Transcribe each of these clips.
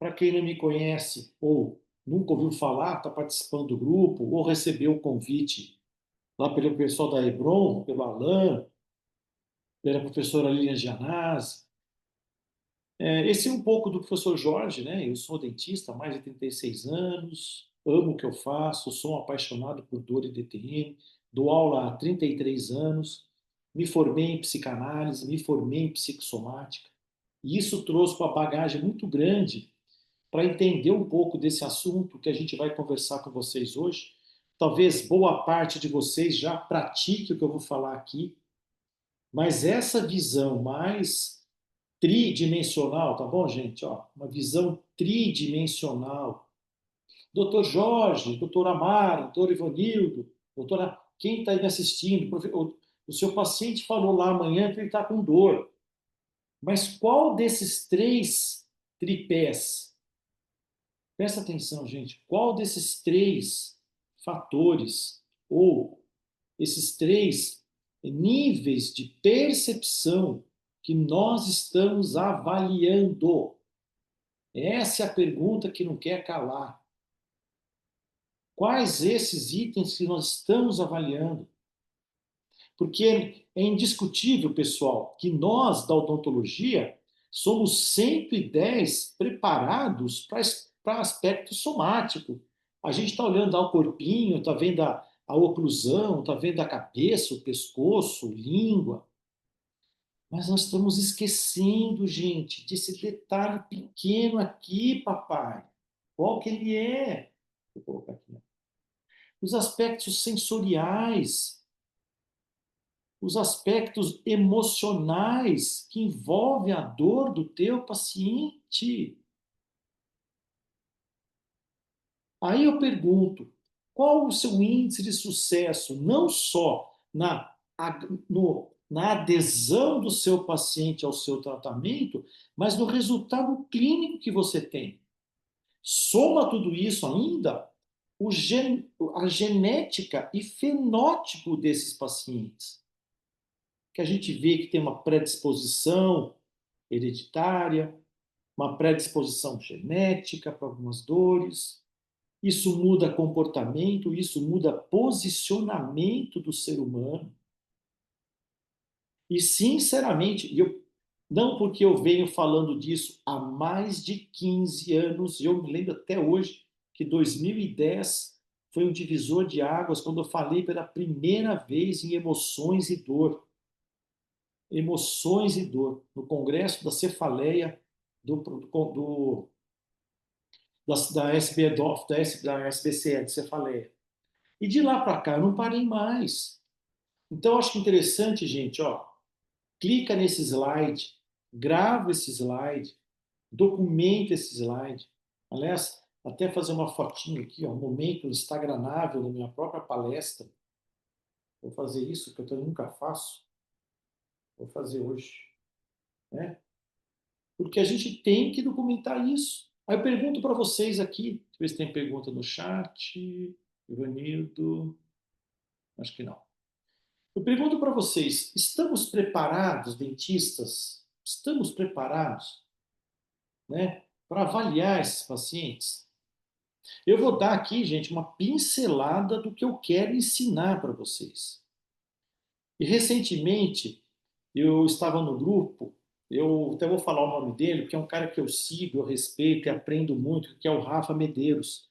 Para quem não me conhece ou nunca ouviu falar, está participando do grupo, ou recebeu o convite lá pelo pessoal da Hebron, pelo Alain, pela professora Lilian Gianazzi. Esse é um pouco do professor Jorge, né? Eu sou dentista há mais de 36 anos, amo o que eu faço, sou um apaixonado por dor e DTM, dou aula há 33 anos, me formei em psicanálise, me formei em psicossomática, e isso trouxe uma bagagem muito grande para entender um pouco desse assunto que a gente vai conversar com vocês hoje. Talvez boa parte de vocês já pratique o que eu vou falar aqui, mas essa visão mais tridimensional, tá bom, gente? Ó, uma visão tridimensional. Doutor Jorge, doutor Amaro, doutor Ivanildo, doutora, quem está me assistindo, o seu paciente falou lá amanhã que ele está com dor. Mas qual desses três tripés, presta atenção, gente, qual desses três fatores ou esses três níveis de percepção que nós estamos avaliando? Essa é a pergunta que não quer calar. Quais esses itens que nós estamos avaliando? Porque é indiscutível, pessoal, que nós, da odontologia, somos 110 preparados para aspecto somático. A gente está olhando ao corpinho, está vendo a oclusão, está vendo a cabeça, o pescoço, língua. Mas nós estamos esquecendo, gente, desse detalhe pequeno aqui, papai. Qual que ele é? Vou colocar aqui. Os aspectos sensoriais, os aspectos emocionais que envolvem a dor do teu paciente. Aí eu pergunto, qual o seu índice de sucesso, não só na adesão do seu paciente ao seu tratamento, mas no resultado clínico que você tem? Soma tudo isso ainda a genética e fenótipo desses pacientes, que a gente vê que tem uma predisposição hereditária, uma predisposição genética para algumas dores. Isso muda comportamento, isso muda posicionamento do ser humano. E, sinceramente, não porque eu venho falando disso há mais de 15 anos, e eu me lembro até hoje que 2010 foi um divisor de águas quando eu falei pela primeira vez em emoções e dor. Emoções e dor, no Congresso da Cefaleia da SBDOF, da SBCE, de Cefaleia. E de lá para cá eu não parei mais. Então, eu acho interessante, gente, ó, clica nesse slide, grava esse slide, documenta esse slide. Aliás, até fazer uma fotinho aqui, ó, um momento instagramável da minha própria palestra. Vou fazer isso, que eu nunca faço. Vou fazer hoje. Né? Porque a gente tem que documentar isso. Aí eu pergunto para vocês aqui, deixa eu ver se tem pergunta no chat. Ivanildo, acho que não. Eu pergunto para vocês, estamos preparados, dentistas? Estamos preparados, né, para avaliar esses pacientes? Eu vou dar aqui, gente, uma pincelada do que eu quero ensinar para vocês. E recentemente eu estava no grupo, eu até vou falar o nome dele, porque é um cara que eu sigo, eu respeito e aprendo muito, que é o Rafa Medeiros.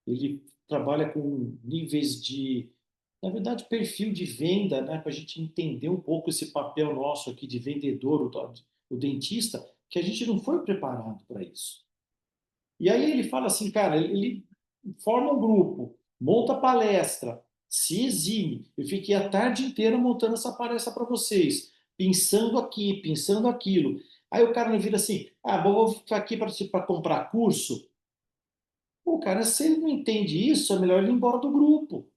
Ele trabalha com níveis de, na verdade, perfil de venda, né, para a gente entender um pouco esse papel nosso aqui de vendedor, o dentista, que a gente não foi preparado para isso. E aí ele fala assim, cara, ele forma um grupo, monta palestra, se exime. Eu fiquei a tarde inteira montando essa palestra para vocês, pensando aqui, pensando aquilo. Aí o cara me vira assim, ah, bom, vou ficar aqui para comprar curso. Pô, cara, se ele não entende isso, é melhor ele ir embora do grupo.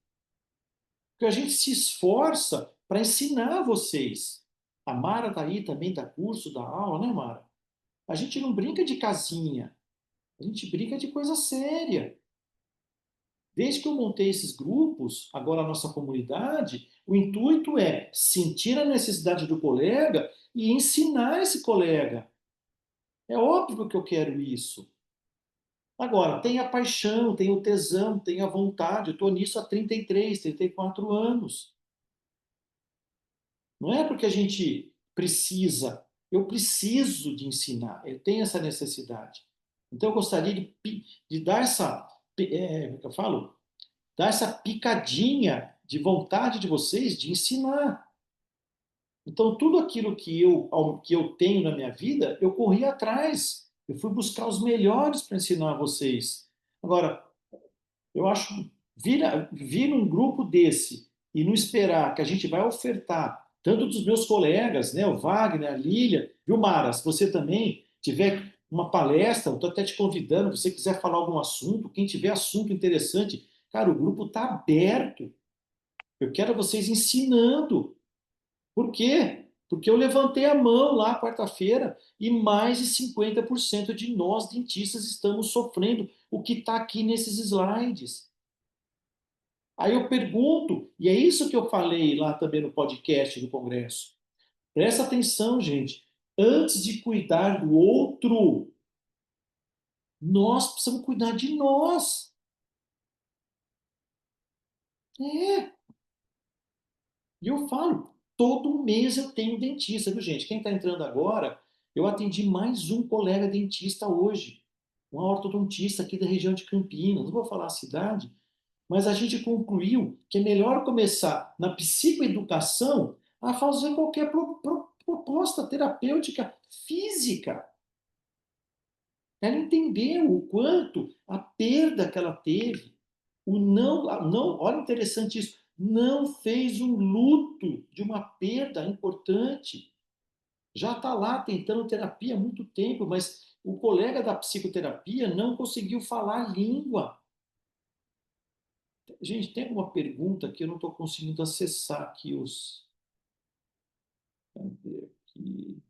Porque a gente se esforça para ensinar vocês. A Mara está aí também, dá curso, dá aula, né, Mara? A gente não brinca de casinha, a gente brinca de coisa séria. Desde que eu montei esses grupos, agora a nossa comunidade, o intuito é sentir a necessidade do colega e ensinar esse colega. É óbvio que eu quero isso. Agora, tem a paixão, tem o tesão, tem a vontade. Eu estou nisso há 33, 34 anos. Não é porque a gente precisa, eu preciso de ensinar, eu tenho essa necessidade. Então, eu gostaria de dar essa, como é que eu falo? Dar essa picadinha de vontade de vocês de ensinar. Então, tudo aquilo que eu tenho na minha vida, eu corri atrás. Eu fui buscar os melhores para ensinar a vocês. Agora, eu acho, vir um grupo desse e não esperar que a gente vai ofertar, tanto dos meus colegas, né, o Wagner, a Lília, viu, Mara? Se você também tiver uma palestra, eu estou até te convidando, se você quiser falar algum assunto, quem tiver assunto interessante, cara, o grupo está aberto. Eu quero vocês ensinando. Por quê? Porque eu levantei a mão lá quarta-feira e mais de 50% de nós dentistas estamos sofrendo o que está aqui nesses slides. Aí eu pergunto, e é isso que eu falei lá também no podcast do Congresso. Presta atenção, gente. Antes de cuidar do outro, nós precisamos cuidar de nós. É. E eu falo, todo mês eu tenho dentista, viu, gente? Quem está entrando agora, eu atendi mais um colega dentista hoje, um ortodontista aqui da região de Campinas. Não vou falar a cidade, mas a gente concluiu que é melhor começar na psicoeducação a fazer qualquer proposta terapêutica física. Ela entendeu o quanto a perda que ela teve, não, olha interessante isso, não fez um luto de uma perda importante. Já está lá tentando terapia há muito tempo, mas o colega da psicoterapia não conseguiu falar a língua. Gente, tem uma pergunta que eu não estou conseguindo acessar aqui os. Cadê aqui?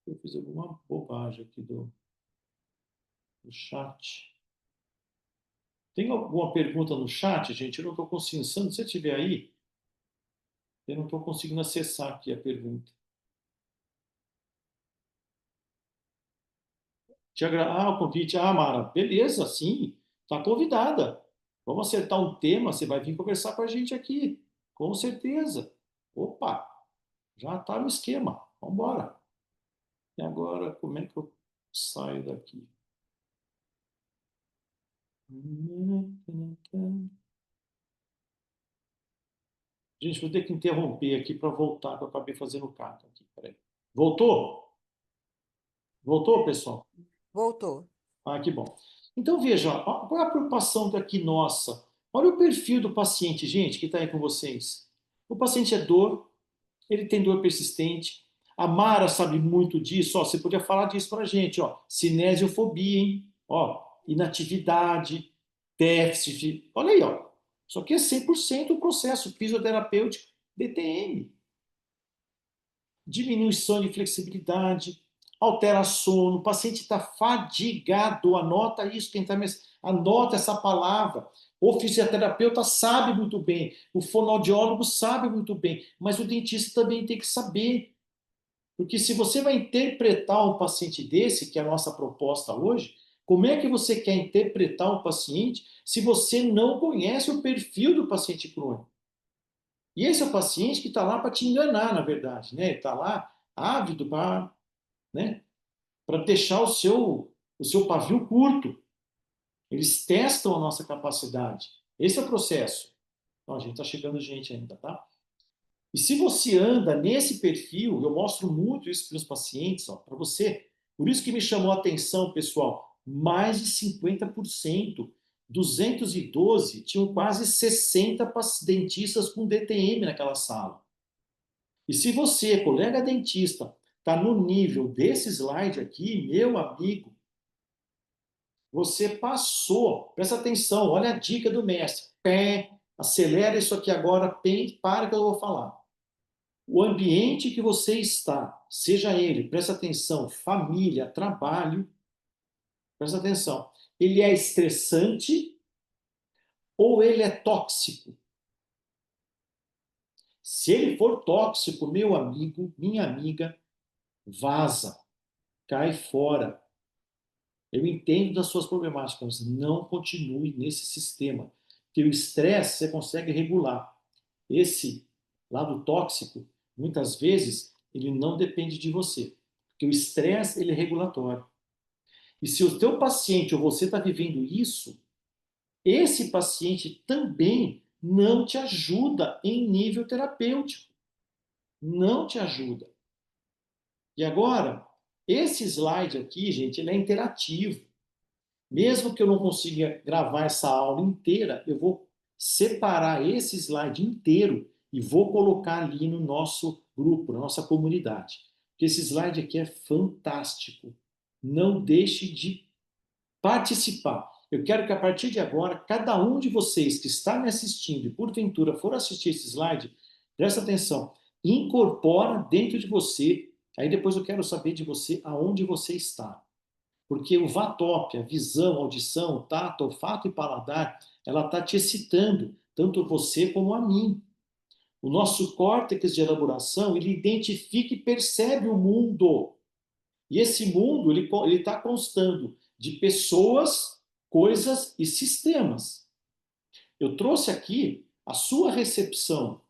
Eu fiz alguma bobagem aqui do chat. Tem alguma pergunta no chat, gente? Eu não estou conseguindo. Sandro, se você estiver aí, eu não estou conseguindo acessar aqui a pergunta. O convite. Ah, Mara, beleza, sim. Está convidada. Vamos acertar um tema, você vai vir conversar com a gente aqui. Com certeza. Opa, já está no esquema. Vamos embora. E agora, como é que eu saio daqui? Gente, vou ter que interromper aqui para voltar, que eu acabei fazendo carta aqui. Peraí. Voltou? Voltou, pessoal? Voltou. Ah, que bom. Então, veja, ó, qual é a preocupação daqui nossa? Olha o perfil do paciente, gente, que está aí com vocês. O paciente é dor, ele tem dor persistente. A Mara sabe muito disso. Ó, você podia falar disso para a gente. Ó, cinesiofobia, hein? Ó, inatividade, déficit. Olha aí, ó. Isso aqui é 100% o processo fisioterapêutico DTM. Diminuição de flexibilidade, altera sono, o paciente está fadigado, anota isso, quem está anota essa palavra. O fisioterapeuta sabe muito bem, o fonoaudiólogo sabe muito bem, mas o dentista também tem que saber. Porque se você vai interpretar um paciente desse, que é a nossa proposta hoje, como é que você quer interpretar um paciente se você não conhece o perfil do paciente crônico? E esse é o paciente que está lá para te enganar, na verdade, né? Está lá ávido para, né, para deixar o seu pavio curto. Eles testam a nossa capacidade. Esse é o processo. Então, a gente está chegando gente ainda, tá? E se você anda nesse perfil, eu mostro muito isso para os pacientes, para você. Por isso que me chamou a atenção, pessoal, mais de 50%, 212, tinham quase 60 dentistas com DTM naquela sala. E se você, colega dentista, está no nível desse slide aqui, meu amigo, você passou. Presta atenção, olha a dica do mestre. Pé, acelera isso aqui agora, pé, para que eu vou falar. O ambiente que você está, seja ele, presta atenção, família, trabalho, presta atenção, ele é estressante ou ele é tóxico? Se ele for tóxico, meu amigo, minha amiga, vaza, cai fora. Eu entendo das suas problemáticas, mas não continue nesse sistema. Porque o estresse você consegue regular. Esse lado tóxico, muitas vezes, ele não depende de você. Porque o estresse, ele é regulatório. E se o teu paciente ou você está vivendo isso, esse paciente também não te ajuda em nível terapêutico. Não te ajuda. E agora, esse slide aqui, gente, ele é interativo. Mesmo que eu não consiga gravar essa aula inteira, eu vou separar esse slide inteiro e vou colocar ali no nosso grupo, na nossa comunidade. Porque esse slide aqui é fantástico. Não deixe de participar. Eu quero que a partir de agora, cada um de vocês que está me assistindo e porventura for assistir esse slide, presta atenção, incorpora dentro de você. Aí depois eu quero saber de você aonde você está. Porque o VATOP, a visão, a audição, o tato, o olfato e paladar, ela está te excitando, tanto você como a mim. O nosso córtex de elaboração, ele identifica e percebe o mundo. E esse mundo, ele está constando de pessoas, coisas e sistemas. Eu trouxe aqui a sua recepção,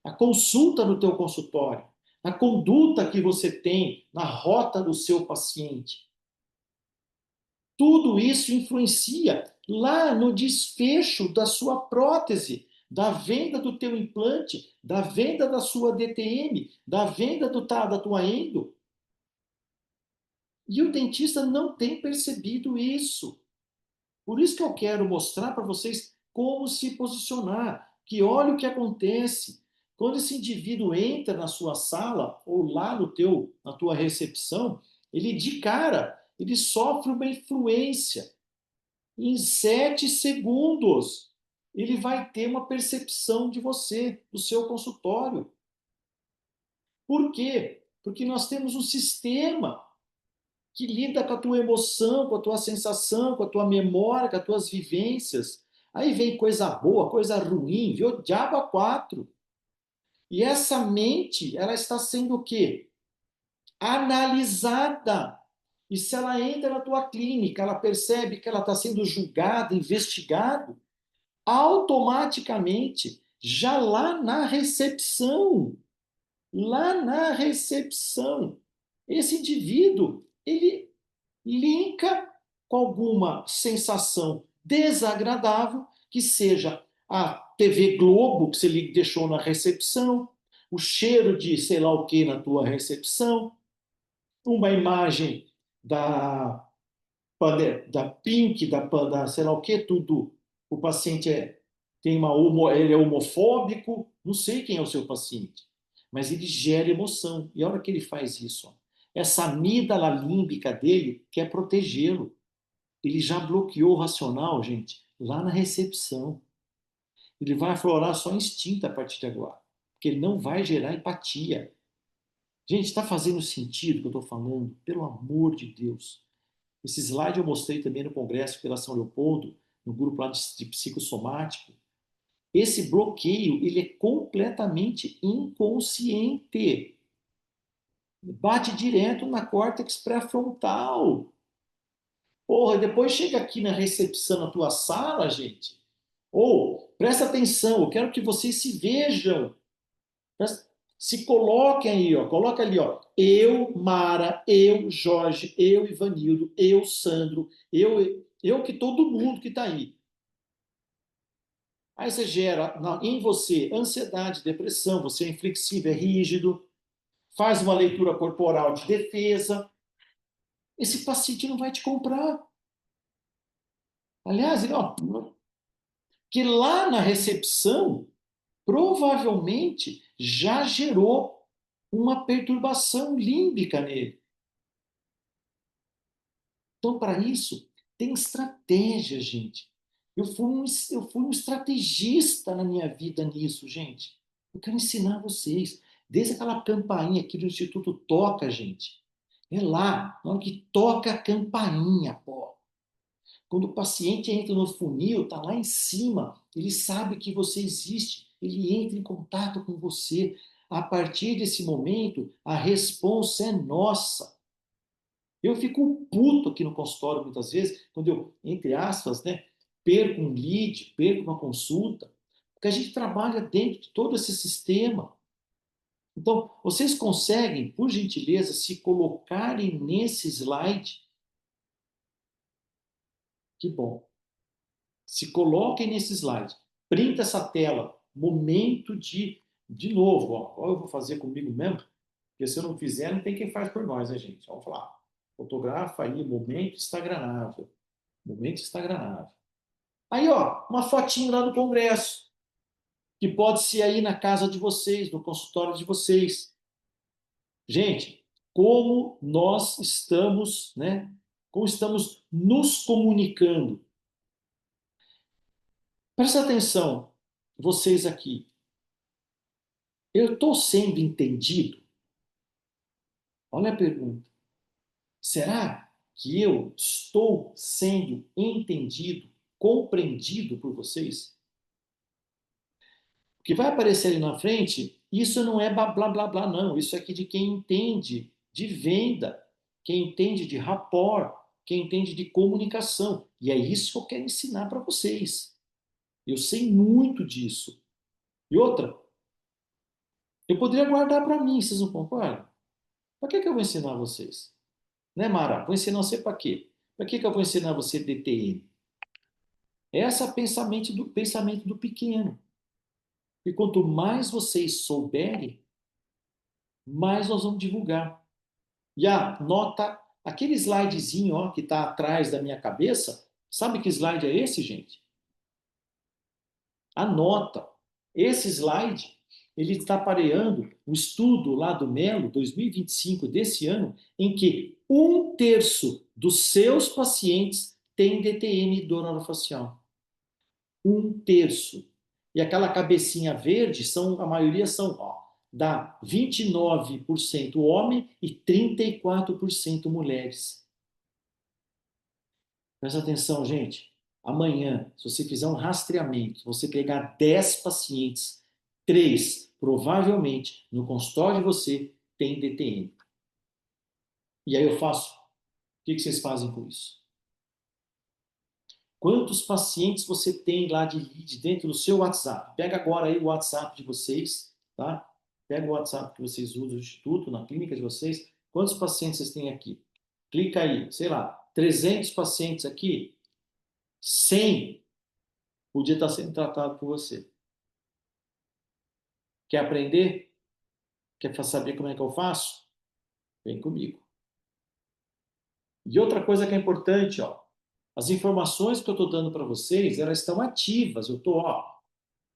a consulta no teu consultório, a conduta que você tem na rota do seu paciente. Tudo isso influencia lá no desfecho da sua prótese, da venda do teu implante, da venda da sua DTM, da venda da tua endo. E o dentista não tem percebido isso. Por isso que eu quero mostrar para vocês como se posicionar, que olha o que acontece. Quando esse indivíduo entra na sua sala ou lá na tua recepção, ele de cara, ele sofre uma influência. Em 7 segundos, ele vai ter uma percepção de você, do seu consultório. Por quê? Porque nós temos um sistema que lida com a tua emoção, com a tua sensação, com a tua memória, com as tuas vivências. Aí vem coisa boa, coisa ruim, viu? Diabo a quatro. E essa mente, ela está sendo o quê? Analisada. E se ela entra na tua clínica, ela percebe que ela está sendo julgada, investigada, automaticamente, já lá na recepção, esse indivíduo, ele linka com alguma sensação desagradável, que seja a TV Globo que você deixou na recepção, o cheiro de sei lá o que na tua recepção, uma imagem da, da Pink, da sei lá o que, tudo. O paciente tem ele é homofóbico, não sei quem é o seu paciente, mas ele gera emoção. E a hora que ele faz isso, ó, essa amígdala límbica dele quer protegê-lo. Ele já bloqueou o racional, gente, lá na recepção. Ele vai aflorar só instinto a partir de agora, porque ele não vai gerar empatia. Gente, está fazendo sentido o que eu estou falando? Pelo amor de Deus. Esse slide eu mostrei também no Congresso pela São Leopoldo, no grupo lá de psicossomático. Esse bloqueio, ele é completamente inconsciente. Bate direto na córtex pré-frontal. Porra, depois chega aqui na recepção na tua sala, gente. Ou, presta atenção, eu quero que vocês se vejam. Se coloquem aí, ó, coloca ali, ó. Eu, Mara, eu, Jorge, eu, Ivanildo, eu, Sandro, eu que todo mundo que está aí. Aí você gera em você ansiedade, depressão, você é inflexível, é rígido, faz uma leitura corporal de defesa. Esse paciente não vai te comprar. Aliás, ó, que lá na recepção, provavelmente já gerou uma perturbação límbica nele. Então, para isso, tem estratégia, gente. Eu fui um estrategista na minha vida nisso, gente. Eu quero ensinar vocês. Desde aquela campainha aqui do Instituto Toca, gente. É lá, na hora que toca a campainha, pô. Quando o paciente entra no funil, está lá em cima, ele sabe que você existe, ele entra em contato com você. A partir desse momento, a responsa é nossa. Eu fico puto aqui no consultório muitas vezes, quando eu, entre aspas, né, perco um lead, perco uma consulta, porque a gente trabalha dentro de todo esse sistema. Então, vocês conseguem, por gentileza, se colocarem nesse slide? Que bom. Se coloquem nesse slide. Printa essa tela. Momento de novo, ó, eu vou fazer comigo mesmo, porque se eu não fizer, não tem quem faz por nós, né, gente? Vamos falar. Fotografa aí, momento instagramável. Momento instagramável. Aí, ó, uma fotinho lá do congresso, que pode ser aí na casa de vocês, no consultório de vocês. Gente, como nós estamos, né? Como estamos nos comunicando. Presta atenção, vocês aqui. Eu estou sendo entendido? Olha a pergunta. Será que eu estou sendo entendido, compreendido por vocês? O que vai aparecer ali na frente, isso não é blá blá blá blá, não. Isso é aqui de quem entende de venda, quem entende de rapport, quem entende de comunicação. E é isso que eu quero ensinar para vocês. Eu sei muito disso. E outra, eu poderia guardar para mim, vocês não concordam? Para que eu vou ensinar vocês? Né, Mara? Vou ensinar você para quê? Para que eu vou ensinar você DTM? Esse é o pensamento do pequeno. E quanto mais vocês souberem, mais nós vamos divulgar. E nota, aquele slidezinho ó, que está atrás da minha cabeça, sabe que slide é esse, gente? Anota. Esse slide, ele está pareando um estudo lá do Melo, 2025 desse ano, em que 1/3 dos seus pacientes tem DTM, dor orofacial. 1/3. E aquela cabecinha verde, a maioria são, ó, dá 29% homem e 34% mulheres. Presta atenção, gente. Amanhã, se você fizer um rastreamento, você pegar 10 pacientes, 3 provavelmente no consultório de você tem DTM. E aí eu faço, o que vocês fazem com isso? Quantos pacientes você tem lá de lead dentro do seu WhatsApp? Pega agora aí o WhatsApp de vocês, tá? Pega o WhatsApp que vocês usam no instituto, na clínica de vocês. Quantos pacientes vocês têm aqui? Clica aí, sei lá, 300 pacientes aqui, 100 podia estar sendo tratado por você. Quer aprender? Quer saber como é que eu faço? Vem comigo. E outra coisa que é importante, ó, as informações que eu estou dando para vocês, elas estão ativas. Eu estou, ó,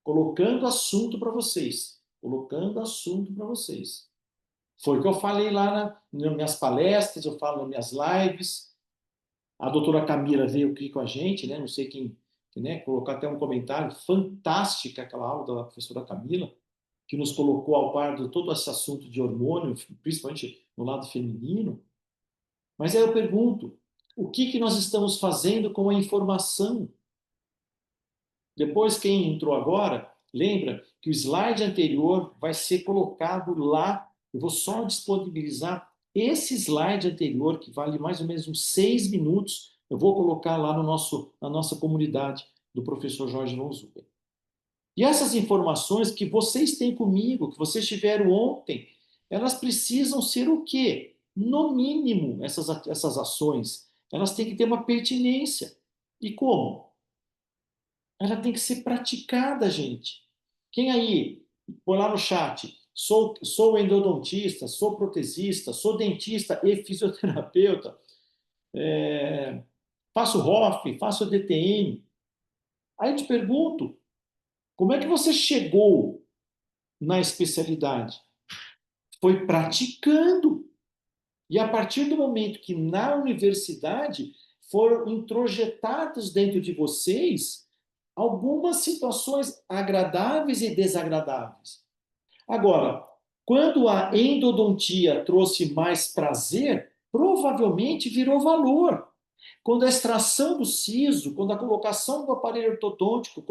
colocando assunto para vocês. Colocando assunto para vocês. Foi o que eu falei lá nas minhas palestras, eu falo nas minhas lives. A doutora Camila veio aqui com a gente, né? Não sei quem, né? Colocar até um comentário. Fantástica aquela aula da professora Camila, que nos colocou ao par de todo esse assunto de hormônio, principalmente no lado feminino. Mas aí eu pergunto, o que nós estamos fazendo com a informação? Depois, quem entrou agora, lembra que o slide anterior vai ser colocado lá. Eu vou só disponibilizar esse slide anterior, que vale mais ou menos uns 6 minutos. Eu vou colocar lá na nossa comunidade do professor Jorge von Zuber. E essas informações que vocês têm comigo, que vocês tiveram ontem, elas precisam ser o quê? No mínimo, essas ações, elas têm que ter uma pertinência. E como? Ela tem que ser praticada, gente. Quem aí, põe lá no chat, sou endodontista, sou protesista, sou dentista e fisioterapeuta, faço ROF, faço DTM. Aí eu te pergunto, como é que você chegou na especialidade? Foi praticando. E a partir do momento que na universidade foram introjetados dentro de vocês algumas situações agradáveis e desagradáveis. Agora, quando a endodontia trouxe mais prazer, provavelmente virou valor. Quando a extração do siso, quando a colocação do aparelho ortodôntico,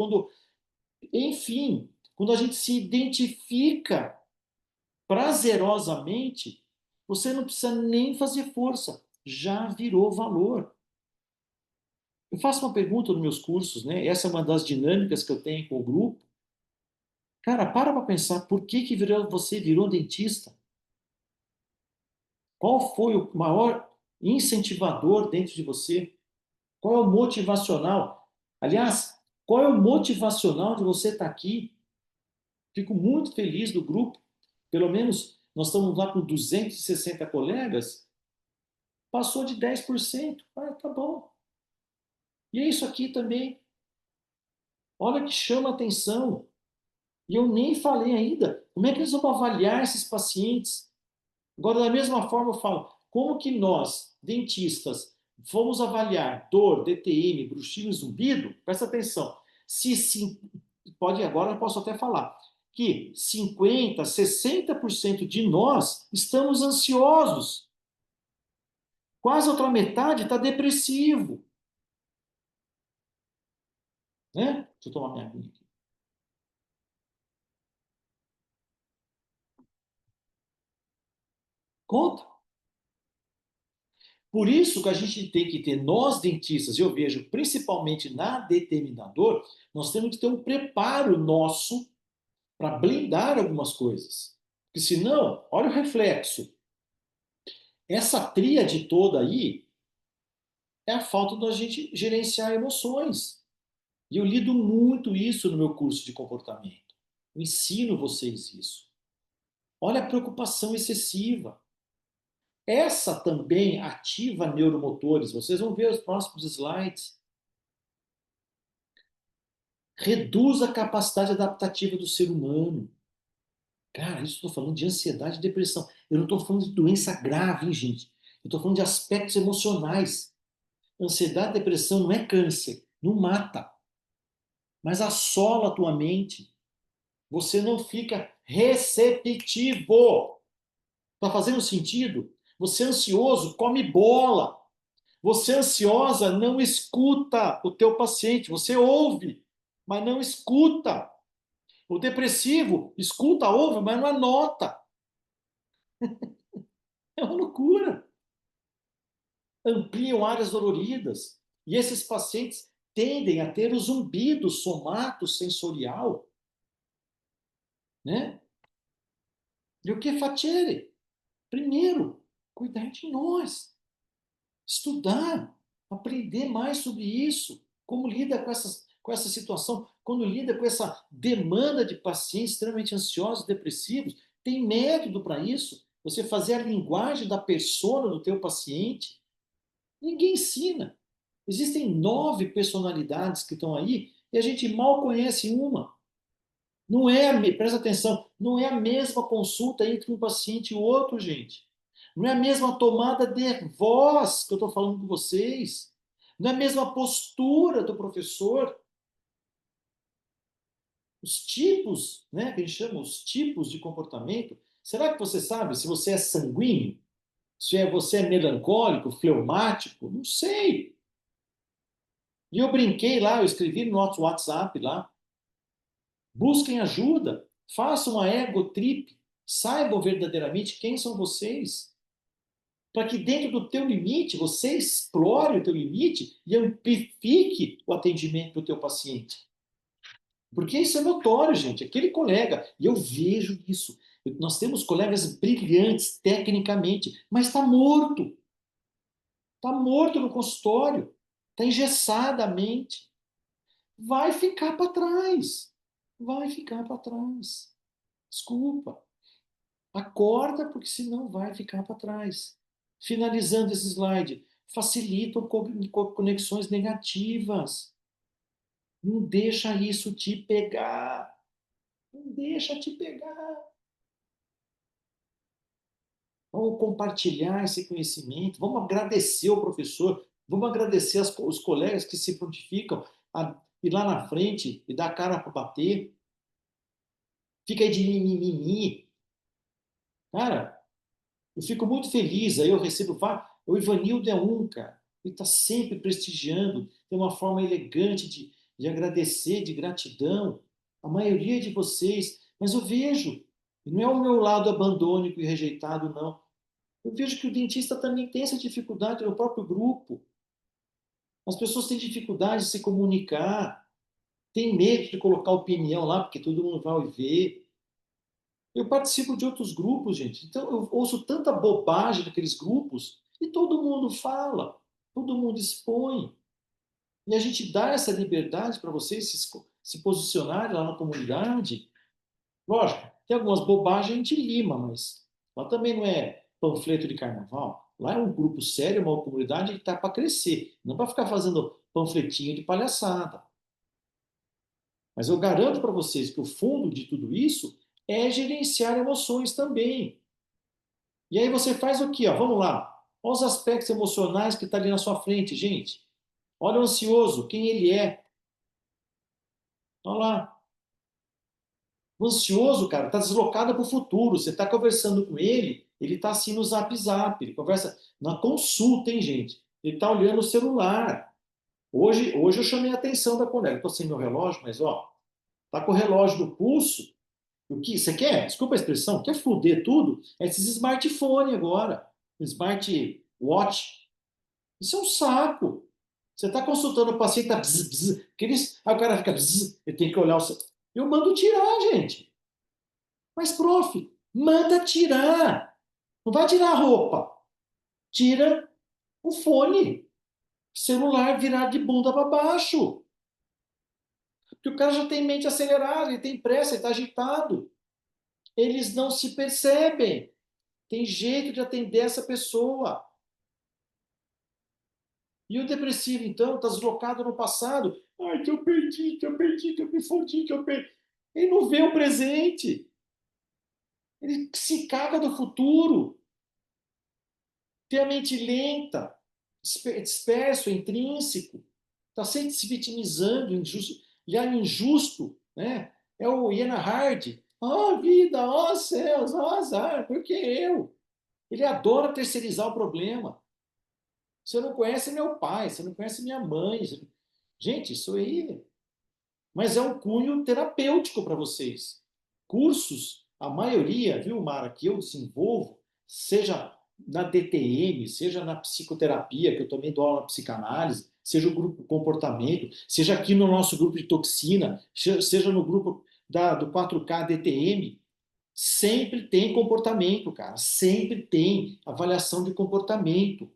enfim, quando a gente se identifica prazerosamente, você não precisa nem fazer força. já virou valor. Eu faço uma pergunta nos meus cursos, né? Essa é uma das dinâmicas que eu tenho com o grupo. Cara, para pensar, por que que você virou dentista? Qual foi o maior incentivador dentro de você? Qual é o motivacional? Aliás, qual é o motivacional de você estar aqui? Fico muito feliz do grupo. Pelo menos nós estamos lá com 260 colegas. Passou de 10%. Ah, tá bom. E é isso aqui também. Olha que chama atenção. E eu nem falei ainda. Como é que eles vão avaliar esses pacientes? Agora, da mesma forma, eu falo, como que nós, dentistas, vamos avaliar dor, DTM, bruxismo e zumbido? Presta atenção. Se sim, pode agora, eu posso até falar que 50, 60% de nós estamos ansiosos. Quase a outra metade está depressivo. Né? Deixa eu tomar minha aguinha aqui. Conta. Por isso que a gente tem que ter, nós dentistas, eu vejo principalmente na determinador, nós temos que ter um preparo nosso para blindar algumas coisas. Porque senão, olha o reflexo. Essa tríade toda aí é a falta da gente gerenciar emoções. E eu lido muito isso no meu curso de comportamento. Eu ensino vocês isso. Olha a preocupação excessiva. Essa também ativa neuromotores. Vocês vão ver os próximos slides. Reduz a capacidade adaptativa do ser humano. Cara, isso estou falando de ansiedade e depressão. Eu não estou falando de doença grave, hein, gente? Eu estou falando de aspectos emocionais. Ansiedade e depressão não é câncer, não mata, mas assola a tua mente. Você não fica receptivo. Está fazendo sentido? Você ansioso come bola. Você ansiosa não escuta o teu paciente. Você ouve, mas não escuta. O depressivo escuta, ouve, mas não anota. É uma loucura. Ampliam áreas doloridas. E esses pacientes tendem a ter o zumbido somatosensorial, né? E o que facere? Primeiro, cuidar de nós, estudar, aprender mais sobre isso, como lida com essa situação, quando lida com essa demanda de pacientes extremamente ansiosos, depressivos, tem método para isso. Você fazer a linguagem da persona do teu paciente, ninguém ensina. Existem 9 personalidades que estão aí e a gente mal conhece uma. Não é, presta atenção, não é a mesma consulta entre um paciente e o outro, gente. Não é a mesma tomada de voz que eu estou falando com vocês. Não é a mesma postura do professor. Os tipos, né, que a gente chama os tipos de comportamento. Será que você sabe se você é sanguíneo? Se você é melancólico, fleumático? Não sei. E eu brinquei lá, eu escrevi no nosso WhatsApp lá. Busquem ajuda, façam uma ego trip, saibam verdadeiramente quem são vocês, para que dentro do teu limite você explore o teu limite e amplifique o atendimento do teu paciente. Porque isso é notório, gente. Aquele colega, e eu vejo isso. Nós temos colegas brilhantes tecnicamente, mas está morto. Está morto no consultório. Está engessada a mente. Vai ficar para trás. Vai ficar para trás. Desculpa. Acorda, porque senão vai ficar para trás. Finalizando esse slide, facilitam conexões negativas. Não deixa isso te pegar. Não deixa te pegar. Vamos compartilhar esse conhecimento. Vamos agradecer o professor. Vamos agradecer os colegas que se prontificam a ir lá na frente e dar a cara para bater. Fica aí de mimimi. Cara, eu fico muito feliz, aí eu recebo, o Ivanildo é um, cara, ele está sempre prestigiando, tem uma forma elegante de agradecer, de gratidão, a maioria de vocês, mas eu vejo, e não é o meu lado abandônico e rejeitado, não, Eu vejo que o dentista também tem essa dificuldade no próprio grupo. As pessoas têm dificuldade de se comunicar, têm medo de colocar opinião lá, porque todo mundo vai ver. Eu participo de outros grupos, gente. Então, eu ouço tanta bobagem naqueles grupos e todo mundo fala, todo mundo expõe. E a gente dá essa liberdade para vocês se posicionarem lá na comunidade. Lógico, tem algumas bobagens a gente lima, mas lá também não é panfleto de carnaval. Lá é um grupo sério, uma comunidade que está para crescer, não para ficar fazendo panfletinho de palhaçada. Mas eu garanto para vocês que o fundo de tudo isso é gerenciar emoções também. E aí você faz o quê? Ó, vamos lá. Olha os aspectos emocionais que estão ali na sua frente, gente. Olha o ansioso, quem ele é. Olha lá. O ansioso, cara, está deslocado para o futuro. Você está conversando com ele está assim no zap zap. Ele conversa na consulta, hein, gente? Ele está olhando o celular. Hoje eu chamei a atenção da colega. Estou sem meu relógio, mas ó, tá com o relógio no pulso. O que você quer? Desculpa a expressão, quer foder tudo? É esses smartphone agora, smartwatch. Isso é um saco. Você está consultando o paciente, tá bzz, bzz, aí o cara fica bzz, ele tem que olhar o seu. Eu mando tirar, gente. Mas, prof, manda tirar. Não vai tirar a roupa. Tira o fone. Celular virar de bunda para baixo. Porque o cara já tem mente acelerada, ele tem pressa, ele está agitado. Eles não se percebem. Tem jeito de atender essa pessoa. E o depressivo, então, está deslocado no passado. Ai, que eu perdi, que eu perdi, que eu me fodi, que eu perdi. Ele não vê o presente. Ele se caga do futuro. Tem a mente lenta, disperso, intrínseco. Está sempre se vitimizando, injusto. Ele é injusto. Né? É o Ian Hard. Oh, vida, oh céus, oh azar, por que eu? Ele adora terceirizar o problema. Você não conhece meu pai, você não conhece minha mãe. Gente, isso aí. Mas é um cunho terapêutico para vocês. Cursos, a maioria, viu, Mara, que eu desenvolvo, seja na DTM, seja na psicoterapia, que eu também dou aula na psicanálise, seja o grupo comportamento, seja aqui no nosso grupo de toxina, seja no grupo do 4K DTM, sempre tem comportamento, cara. Sempre tem avaliação de comportamento.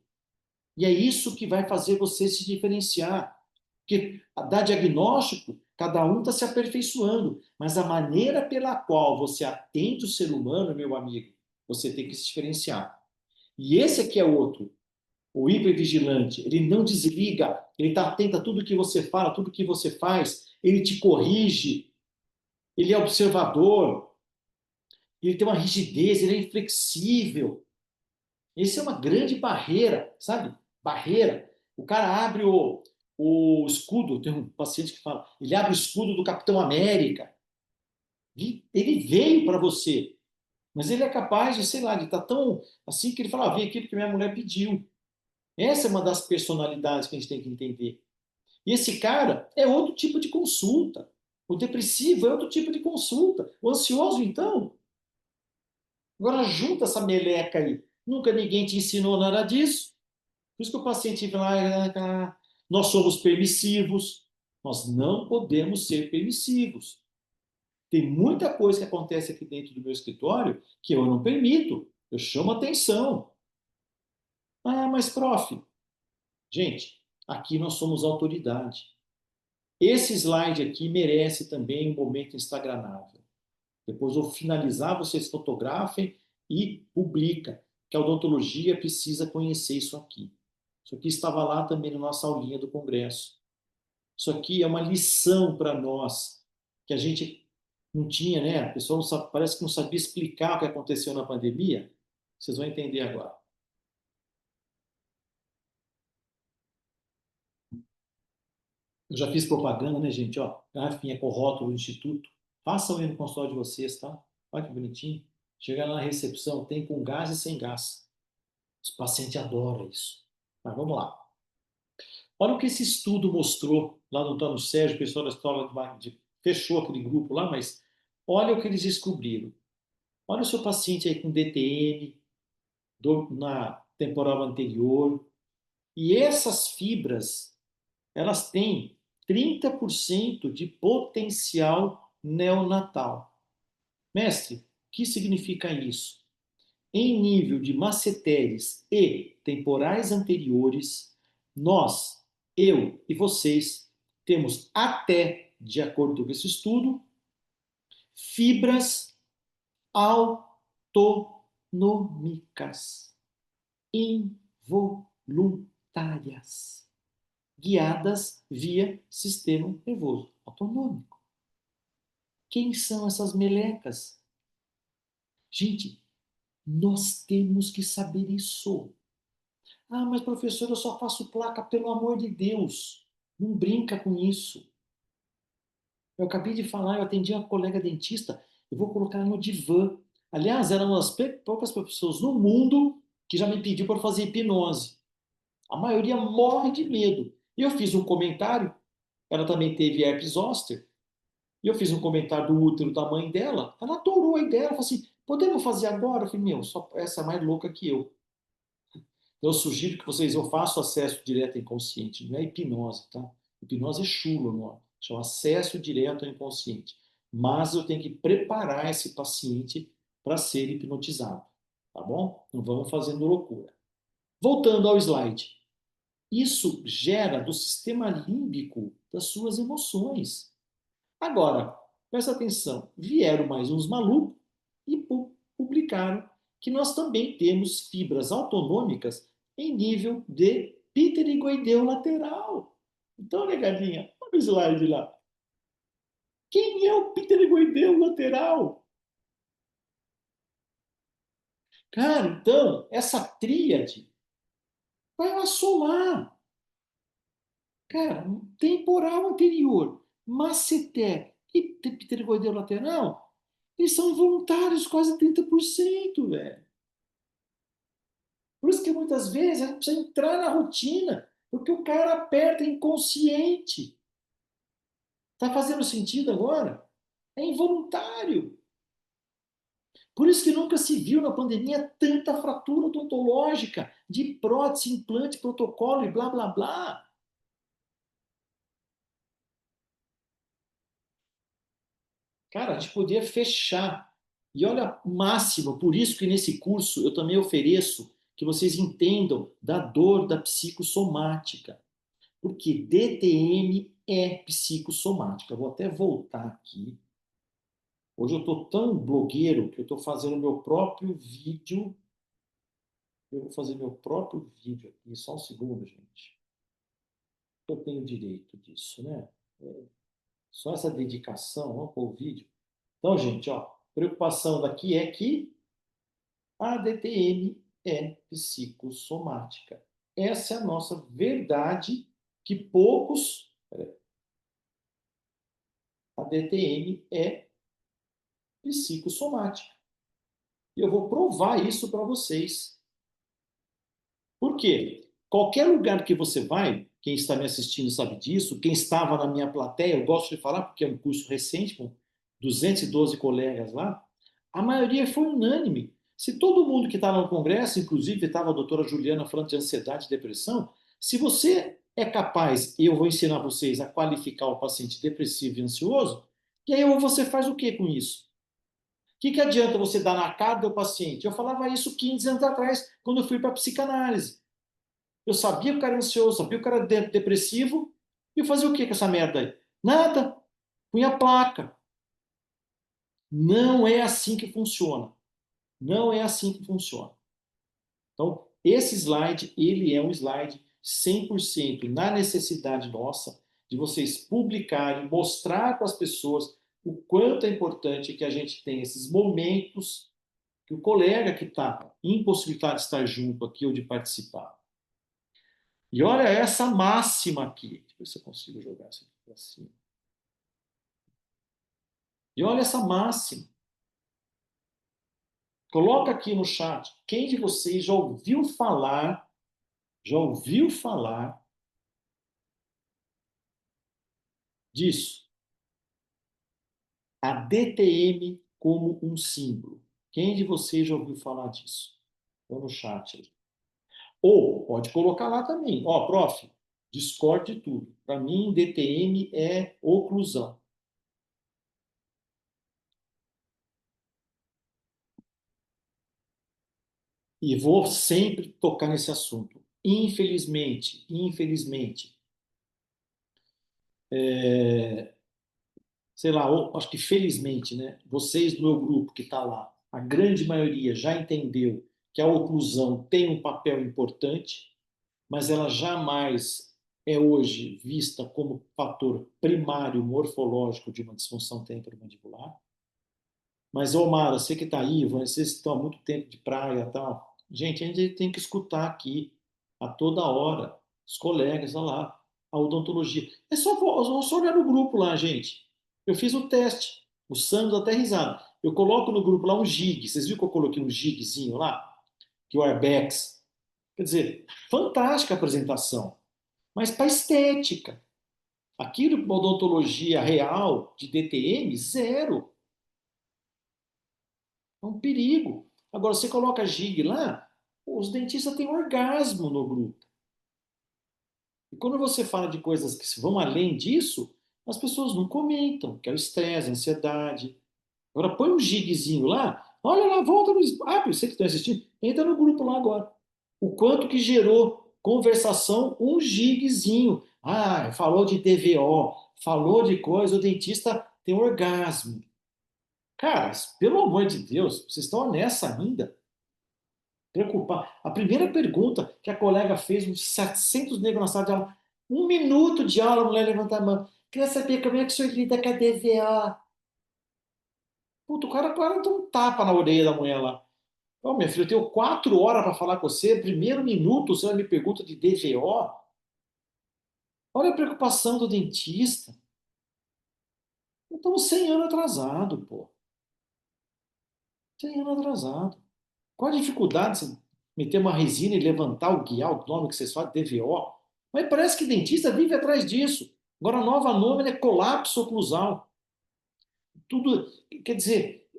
E é isso que vai fazer você se diferenciar. Porque dar diagnóstico, cada um está se aperfeiçoando, mas a maneira pela qual você atende o ser humano, meu amigo, você tem que se diferenciar. E esse aqui é outro, o hipervigilante. Ele não desliga, ele está atento a tudo que você fala, tudo que você faz, ele te corrige, ele é observador, ele tem uma rigidez, ele é inflexível. Essa é uma grande barreira, sabe? Barreira. O cara abre o escudo, tem um paciente que fala, ele abre o escudo do Capitão América. E ele veio para você, mas ele é capaz de, sei lá, ele está tão assim que ele fala, vem aqui porque minha mulher pediu. Essa é uma das personalidades que a gente tem que entender. E esse cara é outro tipo de consulta. O depressivo é outro tipo de consulta. O ansioso, então, agora junta essa meleca aí. Nunca ninguém te ensinou nada disso. Por isso que o paciente vai lá, nós somos permissivos, nós não podemos ser permissivos. Tem muita coisa que acontece aqui dentro do meu escritório que eu não permito, eu chamo atenção. Ah, mas prof, gente, aqui nós somos autoridade. Esse slide aqui merece também um momento instagramável. Depois eu vou finalizar, vocês fotografem e publica, que a odontologia precisa conhecer isso aqui. Isso aqui estava lá também na nossa aulinha do congresso. Isso aqui é uma lição para nós, que a gente não tinha, né? A pessoa parece que não sabia explicar o que aconteceu na pandemia. Vocês vão entender agora. Eu já fiz propaganda, né, gente? Ó, garrafinha com rótulo do Instituto. Façam aí no consultório de vocês, tá? Olha que bonitinho. Chegar lá na recepção, tem com gás e sem gás. Os pacientes adoram isso. Mas vamos lá. Olha o que esse estudo mostrou lá no Antônio Sérgio, o pessoal da escola fechou aquele grupo lá, mas olha o que eles descobriram. Olha o seu paciente aí com DTM, na temporal anterior. E essas fibras, elas têm 30% de potencial neonatal. Mestre, o que significa isso? Em nível de masseteres e temporais anteriores, nós, eu e vocês, temos até, de acordo com esse estudo, fibras autonômicas, involuntárias, guiadas via sistema nervoso autonômico. Quem são essas melecas? Gente, nós temos que saber isso. Ah, mas professor, eu só faço placa, pelo amor de Deus. Não brinca com isso. Eu acabei de falar, eu atendi uma colega dentista, eu vou colocar no divã. Aliás, eram as poucas pessoas no mundo que já me pediu para fazer hipnose. A maioria morre de medo. E eu fiz um comentário, ela também teve herpes zoster, e eu fiz um comentário do útero da mãe dela, ela adorou a ideia, ela falou assim, podemos fazer agora? Eu falei, meu, só essa é mais louca que eu. Eu sugiro que vocês, eu faço acesso direto ao inconsciente, não é hipnose, tá? Hipnose é chulo, não, chama acesso direto ao inconsciente. Mas eu tenho que preparar esse paciente para ser hipnotizado, tá bom? Não vamos fazendo loucura. Voltando ao slide. Isso gera do sistema límbico das suas emoções. Agora, presta atenção, vieram mais uns malucos e publicaram que nós também temos fibras autonômicas em nível de pterigoideu lateral. Então, negadinha, olha o slide lá. Quem é o pterigoideu lateral? Cara, então, essa tríade vai assolar. Cara, temporal anterior, masseter e pterigoideu lateral, eles são involuntários, quase 30%, velho. Por isso que muitas vezes a gente precisa entrar na rotina, porque o cara aperta inconsciente. Está fazendo sentido agora? É involuntário. Por isso que nunca se viu na pandemia tanta fratura odontológica de prótese, implante, protocolo e blá, blá, blá. Cara, a gente podia fechar. E olha, máximo, por isso que nesse curso eu também ofereço que vocês entendam da dor da psicossomática. Porque DTM é psicossomática. Eu vou até voltar aqui. Hoje eu estou tão blogueiro que eu estou fazendo meu próprio vídeo. Eu vou fazer meu próprio vídeo aqui. Só um segundo, gente. Eu tenho direito disso, né? Só essa dedicação, vamos pôr o vídeo. Então, gente, ó, preocupação daqui é que a DTM é psicossomática. Essa é a nossa verdade que poucos. A DTM é psicossomática. E eu vou provar isso para vocês. Por quê? Qualquer lugar que você vai, quem está me assistindo sabe disso, quem estava na minha plateia, eu gosto de falar porque é um curso recente, com 212 colegas lá, a maioria foi unânime. Se todo mundo que estava no congresso, inclusive estava a doutora Juliana falando de ansiedade e depressão, se você é capaz, e eu vou ensinar vocês a qualificar o paciente depressivo e ansioso, e aí você faz o que com isso? Que adianta você dar na cara do paciente? Eu falava isso 15 anos atrás, quando eu fui para a psicanálise. Eu sabia que o cara era ansioso, sabia que o cara era depressivo, e eu fazia o que com essa merda aí? Nada. Punha placa. Não é assim que funciona. Não é assim que funciona. Então, esse slide, ele é um slide 100% na necessidade nossa de vocês publicarem, mostrar para as pessoas o quanto é importante que a gente tenha esses momentos que o colega que está impossibilitado de estar junto aqui ou de participar. E olha essa máxima aqui. Deixa eu ver se eu consigo jogar isso aqui para cima. E olha essa máxima. Coloca aqui no chat. Quem de vocês já ouviu falar disso? A DTM como um símbolo. Quem de vocês já ouviu falar disso? ou no chat aí. Ou pode colocar lá também. Ó, prof, discorde de tudo. Para mim, DTM é oclusão. E vou sempre tocar nesse assunto. Infelizmente, sei lá, acho que felizmente, né? Vocês do meu grupo que está lá, a grande maioria já entendeu que a oclusão tem um papel importante, mas ela jamais é hoje vista como fator primário morfológico de uma disfunção temporomandibular. Mas, Omar, você que está aí, vocês estão há muito tempo de praia e tal. Gente, a gente tem que escutar aqui, a toda hora, os colegas, olha lá, a odontologia. É só olhar no grupo lá, gente. Eu fiz o teste, o Sandro até risado. Eu coloco no grupo lá um gig. Vocês viram que eu coloquei um gigzinho lá? Que o Arbex. Quer dizer, fantástica a apresentação. Mas para estética. Aquilo para odontologia real, de DTM, zero. É um perigo. Agora, você coloca gig lá, os dentistas têm orgasmo no grupo. E quando você fala de coisas que vão além disso, as pessoas não comentam, que é o estresse, a ansiedade. Agora, põe um gigzinho lá, olha lá, volta no. Ah, você que está assistindo, entra no grupo lá agora. O quanto que gerou conversação, um gigzinho. Ah, falou de DVO, falou de coisa, o dentista tem orgasmo. Cara, pelo amor de Deus, vocês estão nessa ainda? Preocupar. A primeira pergunta que a colega fez, uns 700 negros na sala de aula, 1 minuto de aula, a mulher levanta a mão. Queria saber como é que o senhor lida com a DVO. Puta, o cara dá um tapa na orelha da mulher lá. Ô, minha filha, eu tenho 4 horas para falar com você. Primeiro minuto, você me pergunta de DVO. Olha a preocupação do dentista. Estamos 100 anos atrasado, pô. 100 anos atrasado. Qual a dificuldade de você meter uma resina e levantar o guiar, o nome que vocês falam, DVO? Mas parece que dentista vive atrás disso. Agora a nova nome é colapso oclusal. Tudo, quer dizer,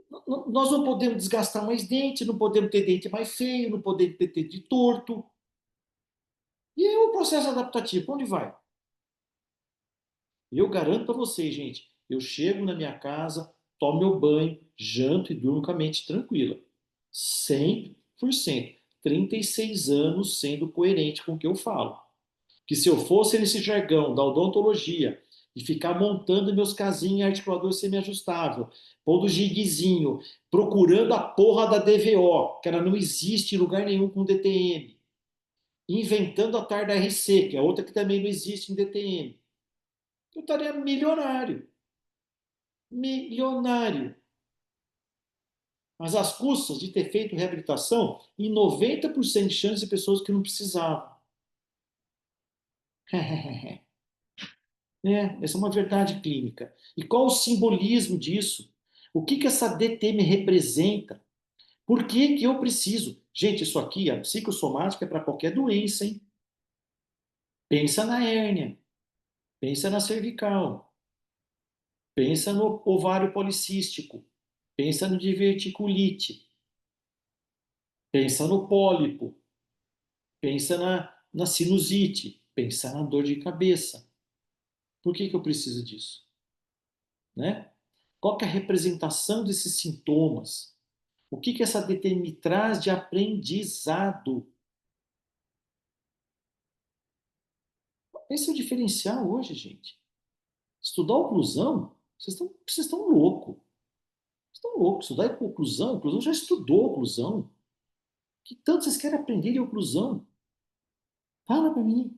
nós não podemos desgastar mais dente, não podemos ter dente mais feio, não podemos ter dente torto. E aí o processo adaptativo, onde vai? Eu garanto para vocês, gente, eu chego na minha casa, tomo meu banho, janto e durmo com a mente tranquila. 100%. 36 anos sendo coerente com o que eu falo. Que se eu fosse nesse jargão da odontologia e ficar montando meus casinhos em articulador semiajustável, pondo giguezinho, procurando a porra da DVO, que ela não existe em lugar nenhum com DTM, inventando a tarda RC, que é outra que também não existe em DTM, eu estaria milionário. Milionário. Mas às custas de ter feito reabilitação em 90% de chance de pessoas que não precisavam. Essa é uma verdade clínica. E qual o simbolismo disso? O que essa DTM representa? Por que que eu preciso? Gente, isso aqui, a psicossomática é para qualquer doença, hein? Pensa na hérnia, pensa na cervical, pensa no ovário policístico, pensa no diverticulite, pensa no pólipo, pensa na sinusite, pensa na dor de cabeça. Por que que eu preciso disso? Né? Qual que é a representação desses sintomas? O que que essa DT me traz de aprendizado? Esse é o diferencial hoje, gente. Estudar oclusão, vocês estão loucos. Vocês estão loucos. Estudar oclusão já estudou oclusão. Que tanto vocês querem aprender de oclusão? Fala para mim.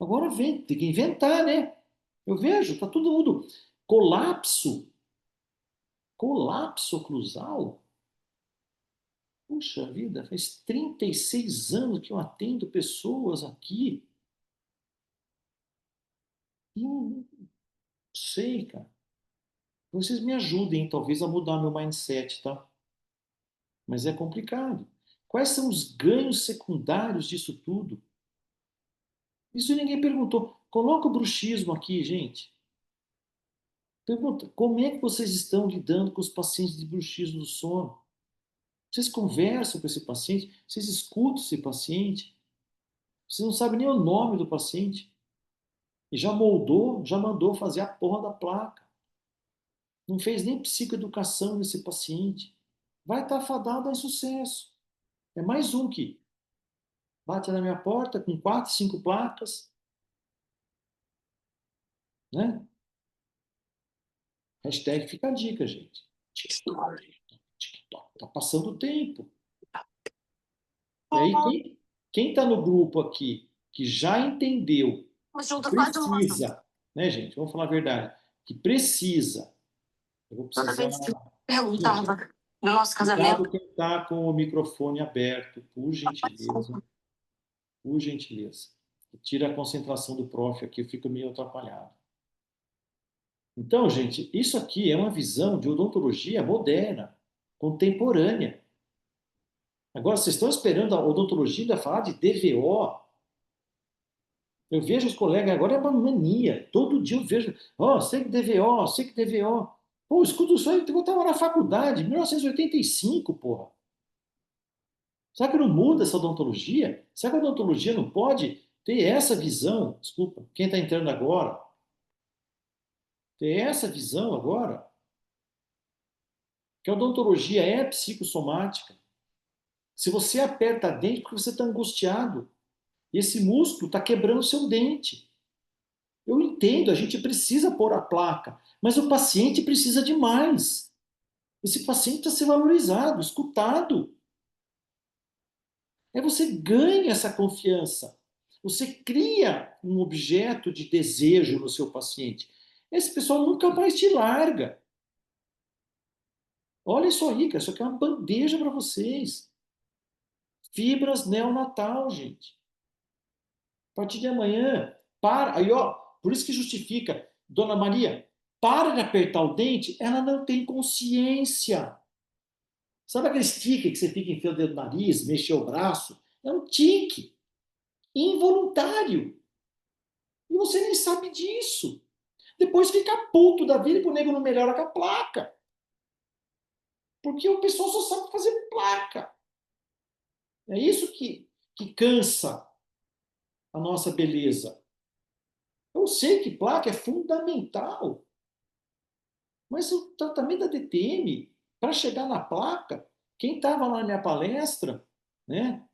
Agora vem, tem que inventar, né? Eu vejo, tá todo mundo. Colapso. Colapso oclusal? Puxa vida, faz 36 anos que eu atendo pessoas aqui. E não sei, cara. Vocês me ajudem, talvez, a mudar meu mindset, tá? Mas é complicado. Quais são os ganhos secundários disso tudo? Isso ninguém perguntou. Coloca o bruxismo aqui, gente. Pergunta, como é que vocês estão lidando com os pacientes de bruxismo do sono? Vocês conversam com esse paciente, vocês escutam esse paciente, vocês não sabem nem o nome do paciente. E já moldou, já mandou fazer a porra da placa. Não fez nem psicoeducação nesse paciente. Vai estar fadado a insucesso. É mais um que bate na minha porta com 4, 5 placas, né? Hashtag fica a dica, gente. TikTok, TikTok. Tá passando o tempo. E aí, quem está no grupo aqui, que já entendeu, que precisa, né, gente? Vamos falar a verdade. Que precisa. Eu vou Toda precisar. vez que Gente, perguntava no nosso cuidado casamento, quem está com o microfone aberto, por gentileza. Por gentileza. Tira a concentração do prof aqui, eu fico meio atrapalhado. Então, gente, isso aqui é uma visão de odontologia moderna, contemporânea. Agora, vocês estão esperando a odontologia ainda falar de DVO? Eu vejo os colegas, agora é uma mania. Todo dia eu vejo, ó, sei que DVO, sei que DVO. Pô, escuta isso aí, eu estava na faculdade, 1985, porra. Será que não muda essa odontologia? Será que a odontologia não pode ter essa visão? Desculpa, quem está entrando agora? Ter essa visão agora? Que a odontologia é psicossomática. Se você aperta dente, porque você está angustiado. Esse músculo está quebrando seu dente. Eu entendo, a gente precisa pôr a placa, mas o paciente precisa de mais. Esse paciente precisa ser valorizado, escutado. Aí você ganha essa confiança. Você cria um objeto de desejo no seu paciente. Esse pessoal nunca mais te larga. Olha isso aí, cara. Isso aqui é uma bandeja para vocês. Fibras neonatal, gente. A partir de amanhã, para. Aí, ó, por isso que justifica. Dona Maria, para de apertar o dente, ela não tem consciência. Sabe aquele tique que você fica enfiando o dedo no nariz, mexer o braço? É um tique involuntário. E você nem sabe disso. Depois fica puto da vida que o nego não melhora com a placa. Porque o pessoal só sabe fazer placa. É isso que cansa a nossa beleza. Eu sei que placa é fundamental, mas o tratamento da DTM, para chegar na placa, quem estava lá na minha palestra, né?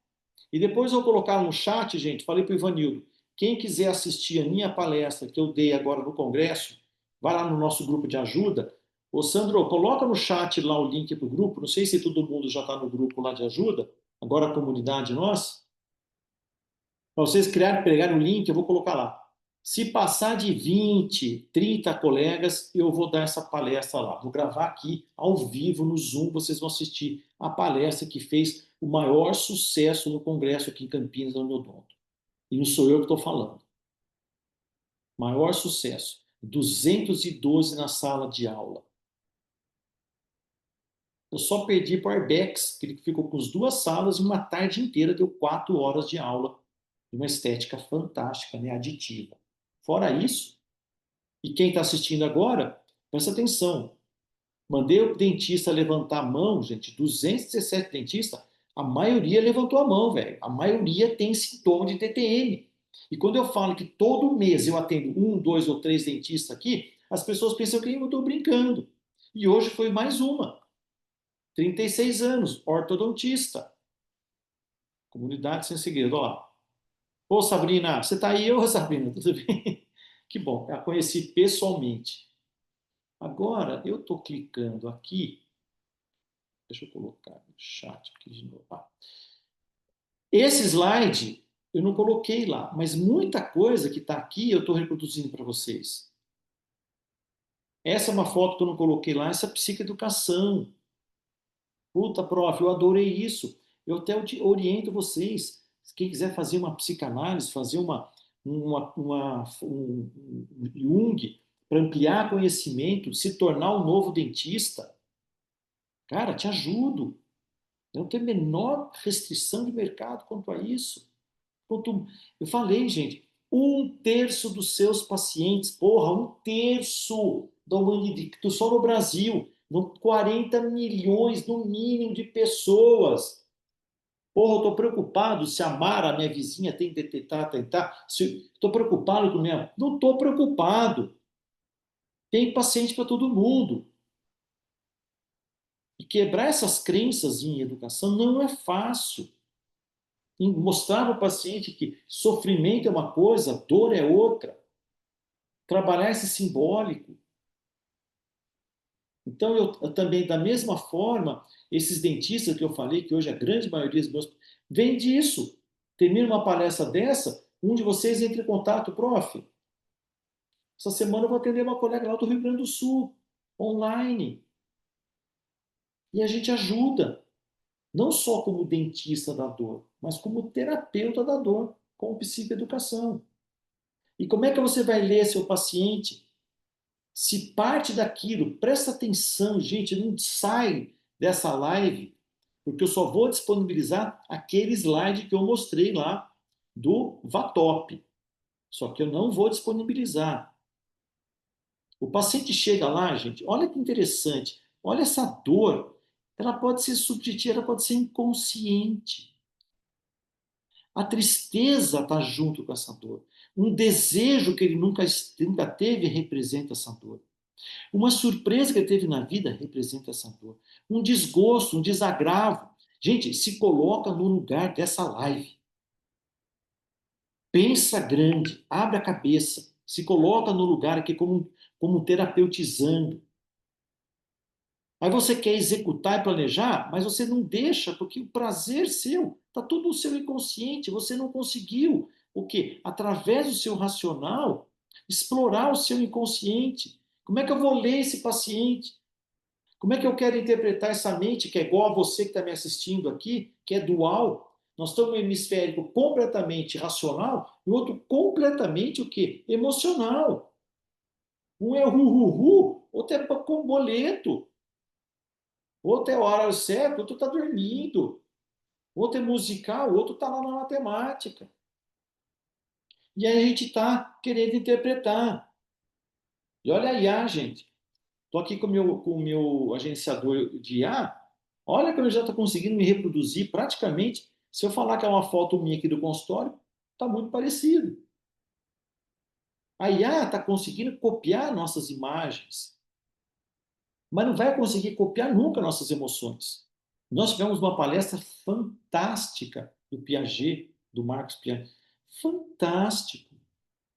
E depois eu colocar no chat, gente, falei para o Ivanildo, quem quiser assistir a minha palestra que eu dei agora no congresso, vai lá no nosso grupo de ajuda. Ô Sandro, coloca no chat lá o link para o grupo, não sei se todo mundo já está no grupo lá de ajuda, agora a comunidade nossa. Para vocês pegarem o link, eu vou colocar lá. Se passar de 20, 30 colegas, eu vou dar essa palestra lá. Vou gravar aqui, ao vivo, no Zoom, vocês vão assistir a palestra que fez o maior sucesso no congresso aqui em Campinas, no Odonto. E não sou eu que estou falando. Maior sucesso. 212 na sala de aula. Eu só perdi para o Arbex, que ele ficou com as duas salas e uma tarde inteira, deu 4 horas de aula. Uma estética fantástica, né? Aditiva. Fora isso, e quem está assistindo agora, presta atenção. Mandei o dentista levantar a mão, gente, 217 dentistas, a maioria levantou a mão, velho. A maioria tem sintoma de TTM. E quando eu falo que todo mês eu atendo 1, 2 ou 3 dentistas aqui, as pessoas pensam que eu estou brincando. E hoje foi mais uma. 36 anos, ortodontista. Comunidade sem segredo, olha lá. Ô Sabrina, você está aí? Ô Sabrina, tudo bem? Que bom, eu a conheci pessoalmente. Agora, eu estou clicando aqui, deixa eu colocar no chat aqui de novo. Esse slide eu não coloquei lá, mas muita coisa que está aqui eu estou reproduzindo para vocês. Essa é uma foto que eu não coloquei lá, essa psicoeducação. Puta, prof, eu adorei isso. Eu até oriento vocês, quem quiser fazer uma psicanálise, fazer um Jung, para ampliar conhecimento, se tornar um novo dentista, cara, te ajudo. Eu não tenho a menor restrição de mercado quanto a isso. Eu falei, gente, 1/3 dos seus pacientes, porra, 1/3 da humanidade, só no Brasil, 40 milhões, no mínimo, de pessoas. Porra, eu estou preocupado se a Mara, minha vizinha, tem tentar. Estou preocupado com minha. Não estou preocupado. Tem paciente para todo mundo. E quebrar essas crenças em educação não é fácil. E mostrar para o paciente que sofrimento é uma coisa, dor é outra. Trabalhar esse simbólico. Então, eu também, da mesma forma, esses dentistas que eu falei, que hoje a grande maioria dos meus, vem disso. Termina uma palestra dessa, um de vocês entra em contato, prof. Essa semana eu vou atender uma colega lá do Rio Grande do Sul, online. E a gente ajuda, não só como dentista da dor, mas como terapeuta da dor, com psicoeducação. E como é que você vai ler seu paciente? Se parte daquilo, presta atenção, gente, não sai dessa live, porque eu só vou disponibilizar aquele slide que eu mostrei lá do Vatop. Só que eu não vou disponibilizar. O paciente chega lá, gente, olha que interessante, olha essa dor, ela pode ser subjetiva, ela pode ser inconsciente. A tristeza está junto com essa dor. Um desejo que ele nunca teve representa essa dor. Uma surpresa que ele teve na vida representa essa dor. Um desgosto, um desagravo. Gente, se coloca no lugar dessa live. Pensa grande, abre a cabeça, se coloca no lugar aqui como um terapeutizando. Aí você quer executar e planejar, mas você não deixa, porque o prazer seu está tudo no seu inconsciente. Você não conseguiu o quê? Através do seu racional, explorar o seu inconsciente. Como é que eu vou ler esse paciente? Como é que eu quero interpretar essa mente que é igual a você que está me assistindo aqui, que é dual? Nós estamos no hemisférico completamente racional e outro completamente o quê? Emocional. Um é ru, outro é com boleto. Outro é hora certa, outro está dormindo. Outro é musical, outro está lá na matemática. E aí a gente está querendo interpretar. E olha a IA, gente. Estou aqui com o meu agenciador de IA. Olha que ele já está conseguindo me reproduzir praticamente. Se eu falar que é uma foto minha aqui do consultório, está muito parecido. A IA está conseguindo copiar nossas imagens, mas não vai conseguir copiar nunca nossas emoções. Nós tivemos uma palestra fantástica do Piaget, do Marcos Piaget. Fantástico.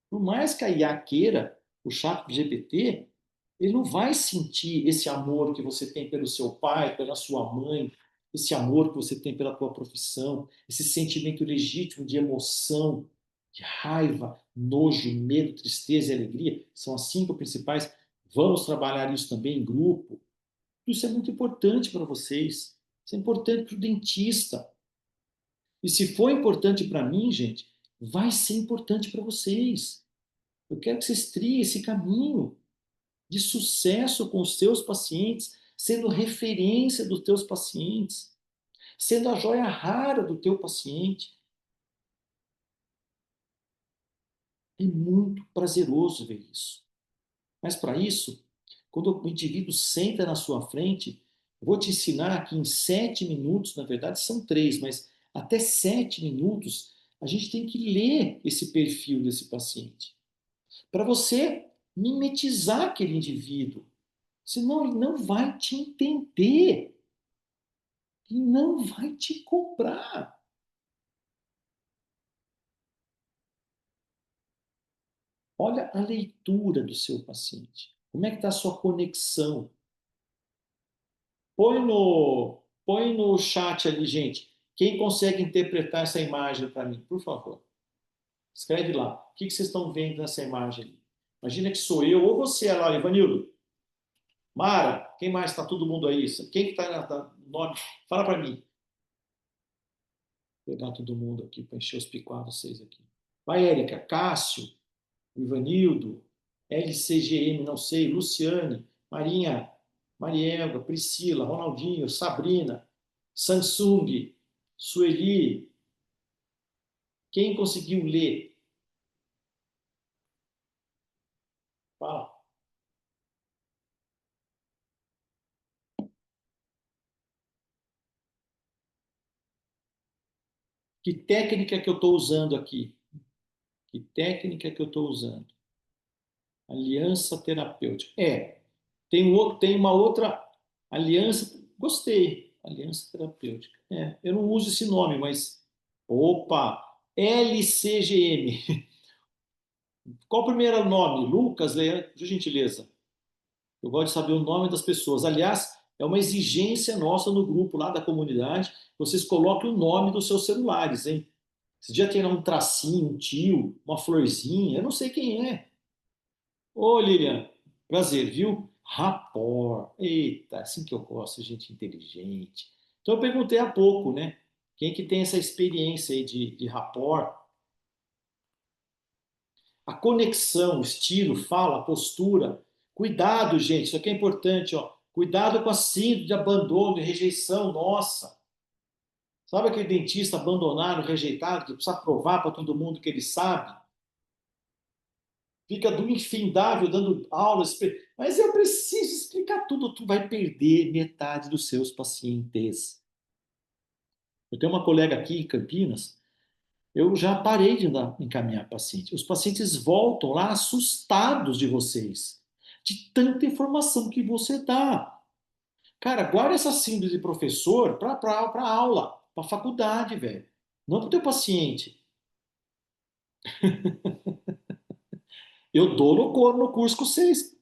Por mais que a IA queira, o chat GPT, ele não vai sentir esse amor que você tem pelo seu pai, pela sua mãe, esse amor que você tem pela tua profissão, esse sentimento legítimo de emoção, de raiva, nojo, medo, tristeza e alegria. São as 5 principais. Vamos trabalhar isso também em grupo. Isso é muito importante para vocês. Isso é importante para o dentista. E se for importante para mim, gente, vai ser importante para vocês. Eu quero que vocês triem esse caminho de sucesso com os seus pacientes, sendo referência dos teus pacientes, sendo a joia rara do teu paciente. É muito prazeroso ver isso. Mas para isso, quando o indivíduo senta na sua frente, eu vou te ensinar que em 7 minutos, na verdade são 3, mas até 7 minutos, a gente tem que ler esse perfil desse paciente. Para você mimetizar aquele indivíduo. Senão ele não vai te entender e não vai te comprar. Olha a leitura do seu paciente. Como é que está a sua conexão? Põe no chat ali, gente. Quem consegue interpretar essa imagem para mim, por favor? Escreve lá. O que vocês estão vendo nessa imagem ali? Imagina que sou eu ou você lá, Ivanildo. Mara, quem mais está todo mundo aí? Quem que está no nome? Fala para mim. Vou pegar todo mundo aqui para encher os picuados vocês aqui. Vai, Érica, Cássio, Ivanildo, LCGM, não sei, Luciane, Marinha, Marielga, Priscila, Ronaldinho, Sabrina, Samsung, Sueli. Quem conseguiu ler? Fala. Que técnica que eu estou usando aqui? Que técnica que eu estou usando? Aliança terapêutica. Tem uma outra aliança. Gostei. Aliança terapêutica. Eu não uso esse nome, mas. Opa! LCGM. Qual o primeiro nome? Lucas, Leandro, por gentileza. Eu gosto de saber o nome das pessoas. Aliás, é uma exigência nossa no grupo lá da comunidade. Vocês coloquem o nome dos seus celulares, hein? Esse dia tem um tracinho, um tio, uma florzinha, eu não sei quem é. Ô, Lilian, prazer, viu? Rapport. Eita, assim que eu gosto, gente inteligente. Então eu perguntei há pouco, né? Quem que tem essa experiência aí de rapport? A conexão, o estilo, fala, postura. Cuidado, gente, isso aqui é importante, ó. Cuidado com a síndrome de abandono e rejeição, nossa. Sabe aquele dentista abandonado, rejeitado, que precisa provar para todo mundo que ele sabe? Fica do infindável dando aulas, mas eu preciso explicar tudo, tu vai perder metade dos seus pacientes. Eu tenho uma colega aqui em Campinas, eu já parei de encaminhar paciente. Os pacientes voltam lá assustados de vocês, de tanta informação que você dá. Cara, guarda essa síndrome de professor para aula, para faculdade, velho. Não para o teu paciente. Eu dou no curso com vocês,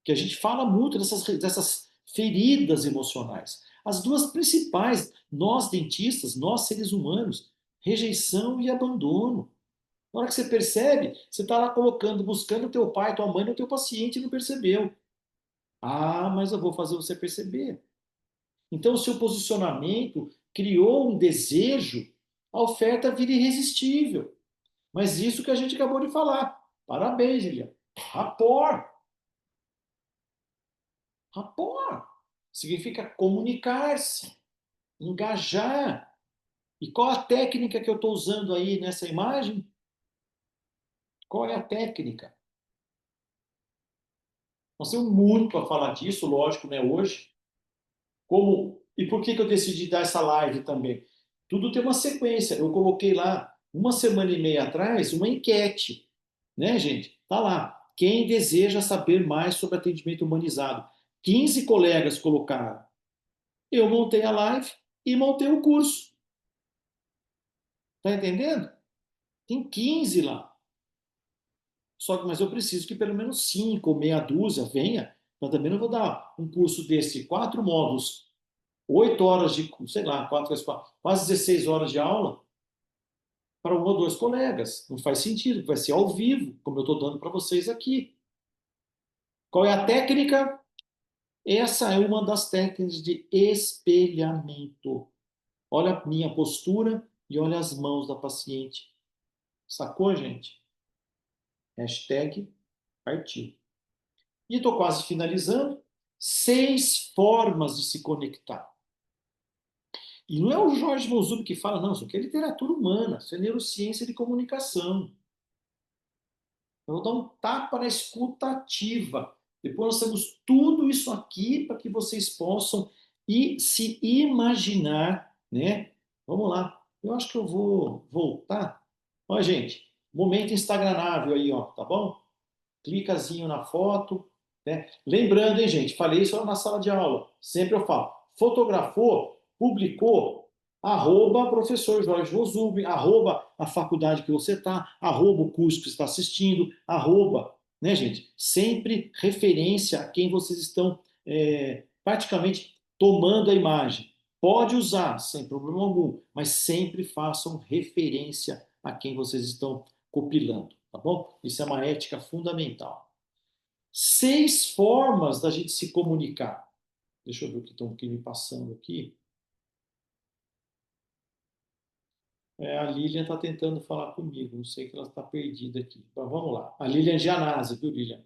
que a gente fala muito dessas feridas emocionais. As duas principais, nós dentistas, nós seres humanos, rejeição e abandono. Na hora que você percebe, você está lá colocando, buscando teu pai, tua mãe no teu paciente e não percebeu. Ah, mas eu vou fazer você perceber. Então, o seu posicionamento criou um desejo, a oferta vira irresistível. Mas isso que a gente acabou de falar. Parabéns, Lilian. Rapport. Rapport. Significa comunicar-se, engajar. E qual a técnica que eu estou usando aí nessa imagem? Qual é a técnica? Nós temos muito para falar disso, lógico, né, hoje. Como e por que que eu decidi dar essa live também? Tudo tem uma sequência. Eu coloquei lá, uma semana e meia atrás, uma enquete, né, gente? Tá lá. Quem deseja saber mais sobre atendimento humanizado? 15 colegas colocaram. Eu montei a live e montei o curso. Tá entendendo? Tem 15 lá. Mas eu preciso que pelo menos 5 ou meia dúzia venha. Eu também não vou dar um curso desse, 4 módulos, 8 horas de, sei lá, 4 vezes 4, quase 16 horas de aula para um ou dois colegas. Não faz sentido, vai ser ao vivo, como eu estou dando para vocês aqui. Qual é a técnica? Essa é uma das técnicas de espelhamento. Olha a minha postura e olha as mãos da paciente. Sacou, gente? Hashtag partiu. E estou quase finalizando. 6 formas de se conectar. E não é o Jorge Volzubi que fala, não, isso aqui é literatura humana, isso é neurociência de comunicação. Eu vou dar um tapa na escuta ativa. Depois nós temos tudo isso aqui para que vocês possam se imaginar, né? Vamos lá. Eu acho que eu vou voltar. Ó, gente, momento instagramável aí, ó, tá bom? Clicazinho na foto, né? Lembrando, hein, gente, falei isso lá na sala de aula. Sempre eu falo, fotografou, publicou, arroba professor Jorge Vozub, arroba a faculdade que você está, arroba o curso que você está assistindo, arroba, né, gente? Sempre referência a quem vocês estão praticamente tomando a imagem. Pode usar, sem problema algum, mas sempre façam referência a quem vocês estão copilando, tá bom? Isso é uma ética fundamental. 6 formas da gente se comunicar. Deixa eu ver o que estão aqui me passando aqui. A Lilian está tentando falar comigo, não sei que ela está perdida aqui. Então vamos lá. A Lilian Gianazzi, viu, Lilian?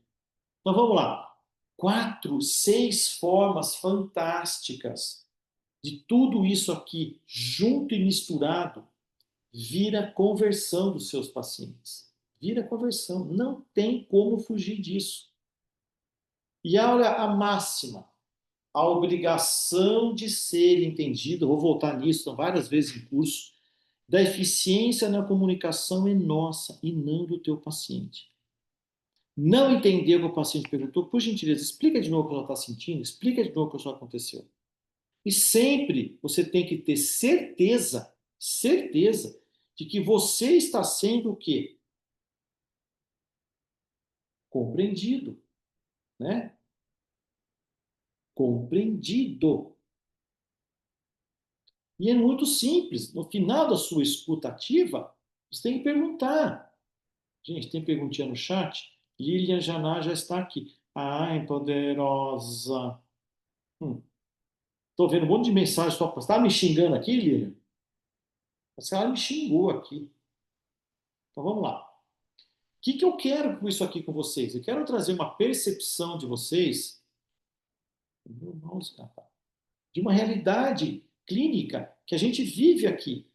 Então vamos lá. 4, 6 formas fantásticas de tudo isso aqui, junto e misturado, vira conversão dos seus pacientes. Vira conversão. Não tem como fugir disso. E olha a máxima, a obrigação de ser entendido, eu vou voltar nisso várias vezes em curso, da eficiência na comunicação é nossa e não do teu paciente. Não entender o que o paciente perguntou, por gentileza, explica de novo o que ela está sentindo, explica de novo o que isso aconteceu. E sempre você tem que ter certeza, certeza, de que você está sendo o quê? Compreendido, né? Compreendido. E é muito simples. No final da sua escuta ativa, você tem que perguntar. Gente, tem perguntinha no chat? Lilian Janá já está aqui. Ai, poderosa. Tô vendo um monte de mensagem só. Você tá me xingando aqui, Lilian? A senhora me xingou aqui. Então vamos lá. O que eu quero com isso aqui com vocês? Eu quero trazer uma percepção de vocês de uma realidade clínica que a gente vive aqui.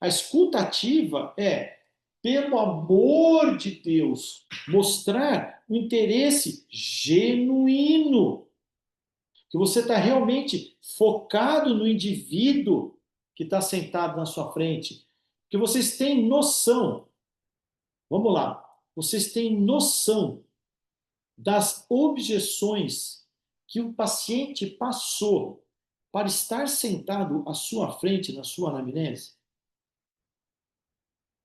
A escuta ativa é, pelo amor de Deus, mostrar um interesse genuíno, que você está realmente focado no indivíduo que está sentado na sua frente, que vocês têm noção, vamos lá, vocês têm noção das objeções que o paciente passou para estar sentado à sua frente na sua anamnese?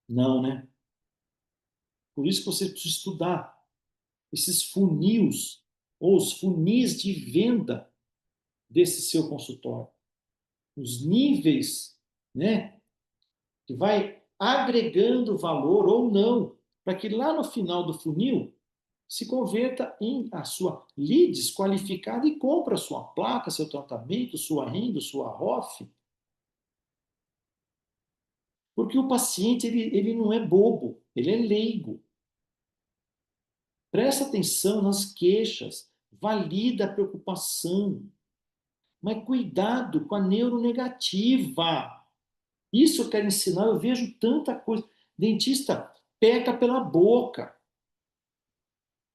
Não, né? Por isso que você precisa estudar esses funis, ou os funis de venda desse seu consultório. Os níveis, né, que vai agregando valor ou não, para que lá no final do funil se converta em a sua leads qualificada e compra sua placa, seu tratamento, sua renda, sua ROF. Porque o paciente ele não é bobo, ele é leigo. Presta atenção nas queixas, valida a preocupação, mas cuidado com a neuronegativa. Isso eu quero ensinar, eu vejo tanta coisa. Dentista peca pela boca.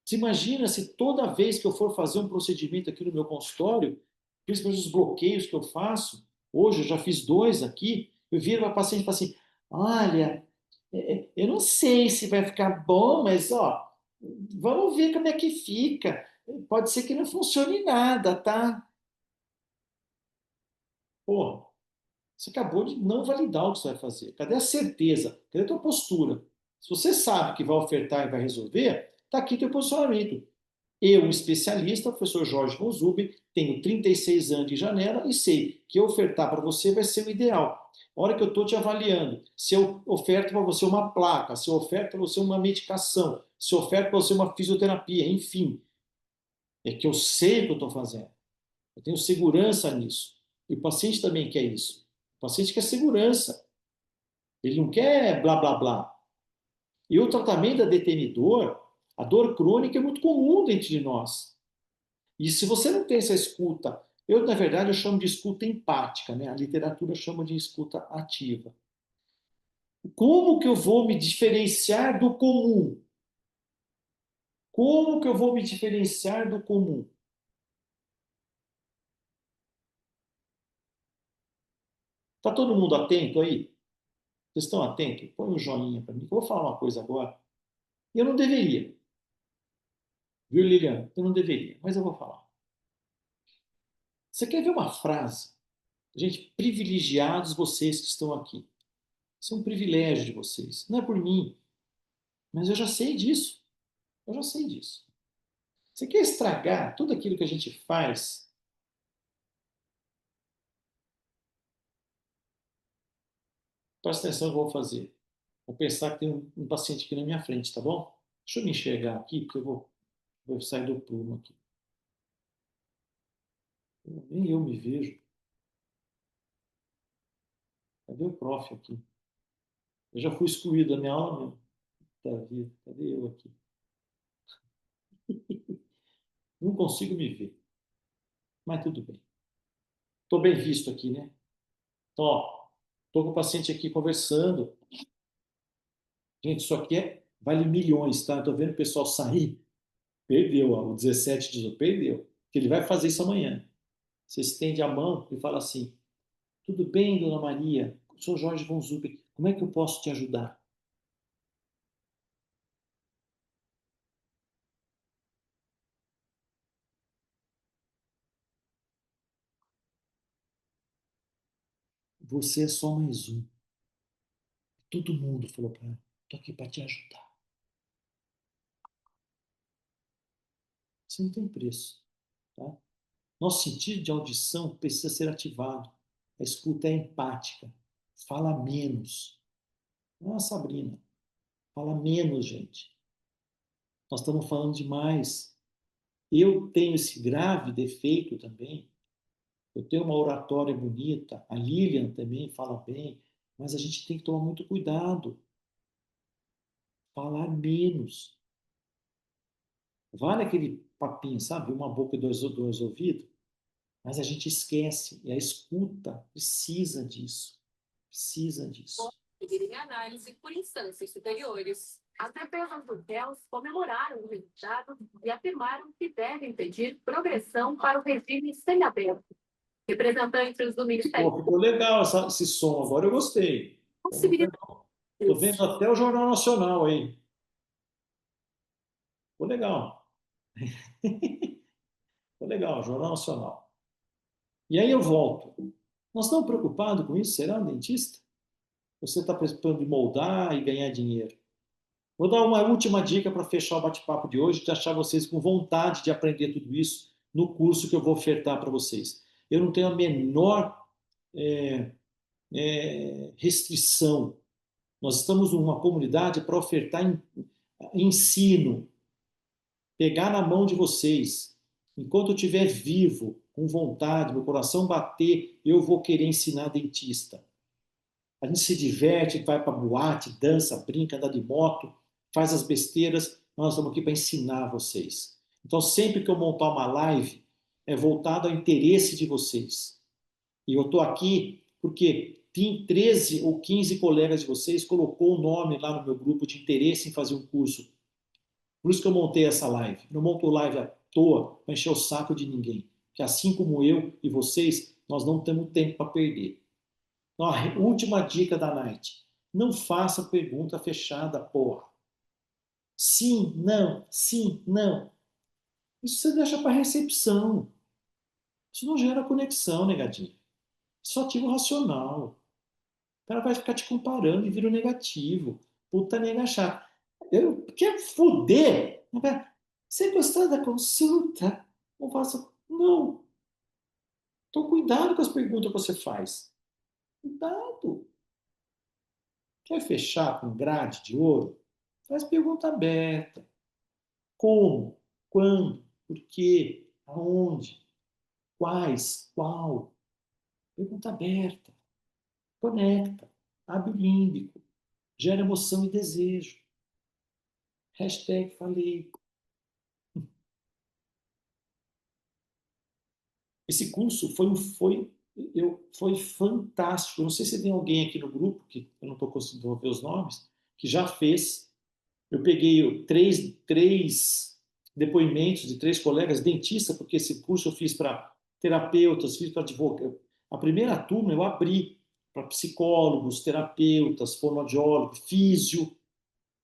Você imagina se toda vez que eu for fazer um procedimento aqui no meu consultório, principalmente os bloqueios que eu faço, hoje eu já fiz 2 aqui, eu viro para a paciente e falo assim, olha, eu não sei se vai ficar bom, mas ó, vamos ver como é que fica. Pode ser que não funcione nada, tá? Pô, você acabou de não validar o que você vai fazer. Cadê a certeza? Cadê a tua postura? Se você sabe que vai ofertar e vai resolver, está aqui teu posicionamento. Eu, um especialista, professor Jorge von Zuber, tenho 36 anos de janela e sei que ofertar para você vai ser o ideal. A hora que eu estou te avaliando, se eu oferto para você uma placa, se eu oferto para você uma medicação, se eu oferto para você uma fisioterapia, enfim, é que eu sei o que eu estou fazendo. Eu tenho segurança nisso. E o paciente também quer isso. O paciente quer segurança. Ele não quer blá, blá, blá. E o tratamento da detenidor, a dor crônica é muito comum dentro de nós. E se você não tem essa escuta, eu, na verdade, eu chamo de escuta empática, né? A literatura chama de escuta ativa. Como que eu vou me diferenciar do comum? Como que eu vou me diferenciar do comum? Tá todo mundo atento aí? Vocês estão atentos? Põe um joinha para mim. Eu vou falar uma coisa agora. Eu não deveria, viu, Lilian? Eu não deveria, mas eu vou falar. Você quer ver uma frase? Gente, privilegiados vocês que estão aqui. Isso é um privilégio de vocês. Não é por mim, mas eu já sei disso. Eu já sei disso. Você quer estragar tudo aquilo que a gente faz? Presta atenção no que eu vou fazer. Vou pensar que tem um paciente aqui na minha frente, tá bom? Deixa eu me enxergar aqui, porque vou sair do prumo aqui. Nem eu me vejo. Cadê o prof aqui? Eu já fui excluído da minha aula, meu. Tá vida. Cadê eu aqui? Não consigo me ver. Mas tudo bem. Estou bem visto aqui, né? Então, ó, estou com o paciente aqui conversando. Gente, isso aqui vale milhões, tá? Estou vendo o pessoal sair. Perdeu, ó, o 17, 18, perdeu. Que ele vai fazer isso amanhã. Você estende a mão e fala assim: tudo bem, dona Maria? Sou Jorge von Zucker, como é que eu posso te ajudar? Você é só mais um. Todo mundo falou para ela, estou aqui para te ajudar. Você não tem preço. Tá? Nosso sentido de audição precisa ser ativado. A escuta é empática. Fala menos. Não, Sabrina. Fala menos, gente. Nós estamos falando demais. Eu tenho esse grave defeito também. Eu tenho uma oratória bonita. A Lilian também fala bem. Mas a gente tem que tomar muito cuidado. Falar menos. Vale aquele papinho, sabe? Uma boca e dois ouvidos. Mas a gente esquece. E a escuta precisa disso. Precisa disso. Seguirem análise por instâncias superiores. As defesas dos réus comemoraram o resultado e afirmaram que devem pedir progressão para o regime semiaberto. Representantes do Ministério Ficou legal esse som, agora eu gostei. possibilitaram Estou vendo até o Jornal Nacional aí. Ficou legal. Ficou legal, Jornal Nacional. E aí eu volto. Nós estamos preocupados com isso? Será um dentista? Você está preocupado em moldar e ganhar dinheiro? Vou dar uma última dica para fechar o bate-papo de hoje, de achar vocês com vontade de aprender tudo isso no curso que eu vou ofertar para vocês. Eu não tenho a menor restrição. Nós estamos numa comunidade para ofertar ensino, pegar na mão de vocês. Enquanto eu estiver vivo, com vontade, meu coração bater, eu vou querer ensinar dentista. A gente se diverte, vai para boate, dança, brinca, anda de moto, faz as besteiras. Nós estamos aqui para ensinar vocês. Então, sempre que eu montar uma live, é voltado ao interesse de vocês. E eu estou aqui porque tem 13 ou 15 colegas de vocês colocou o nome lá no meu grupo de interesse em fazer um curso. Por isso que eu montei essa live. Não monto live à toa para encher o saco de ninguém. Que assim como eu e vocês, nós não temos tempo para perder. Então, a última dica da Night. Não faça pergunta fechada, porra. Sim, não, sim, não. Isso você deixa para recepção. Isso não gera conexão, negadinho. Isso ativa o racional. O cara vai ficar te comparando e vira um negativo. Puta nega chata. Eu quero foder. Você gostou da consulta? Eu faço, não. Então, cuidado com as perguntas que você faz. Cuidado. Quer fechar com grade de ouro? Faz pergunta aberta. Como? Quando? Por quê? Aonde? Quais? Qual? Pergunta aberta. Conecta. Abre o límbico. Gera emoção e desejo. Hashtag falei. Esse curso foi fantástico. Eu não sei se tem alguém aqui no grupo, que eu não estou conseguindo ver os nomes, que já fez. Eu peguei três depoimentos de três colegas dentistas, porque esse curso eu fiz para terapeutas, fiz para advogados. A primeira turma eu abri para psicólogos, terapeutas, fonoaudiólogos, físio.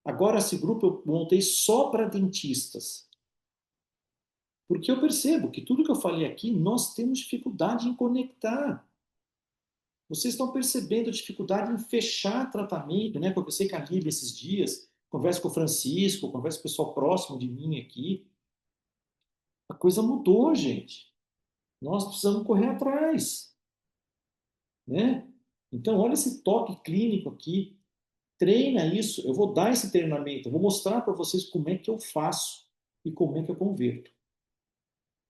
Agora esse grupo eu montei só para dentistas. Porque eu percebo que tudo que eu falei aqui, nós temos dificuldade em conectar. Vocês estão percebendo a dificuldade em fechar tratamento, né? Conversei com a Lívia esses dias, converso com o Francisco, converso com o pessoal próximo de mim aqui. A coisa mudou, gente. Nós precisamos correr atrás, né? Então, olha esse toque clínico aqui. Treina isso. Eu vou dar esse treinamento. Eu vou mostrar para vocês como é que eu faço e como é que eu converto.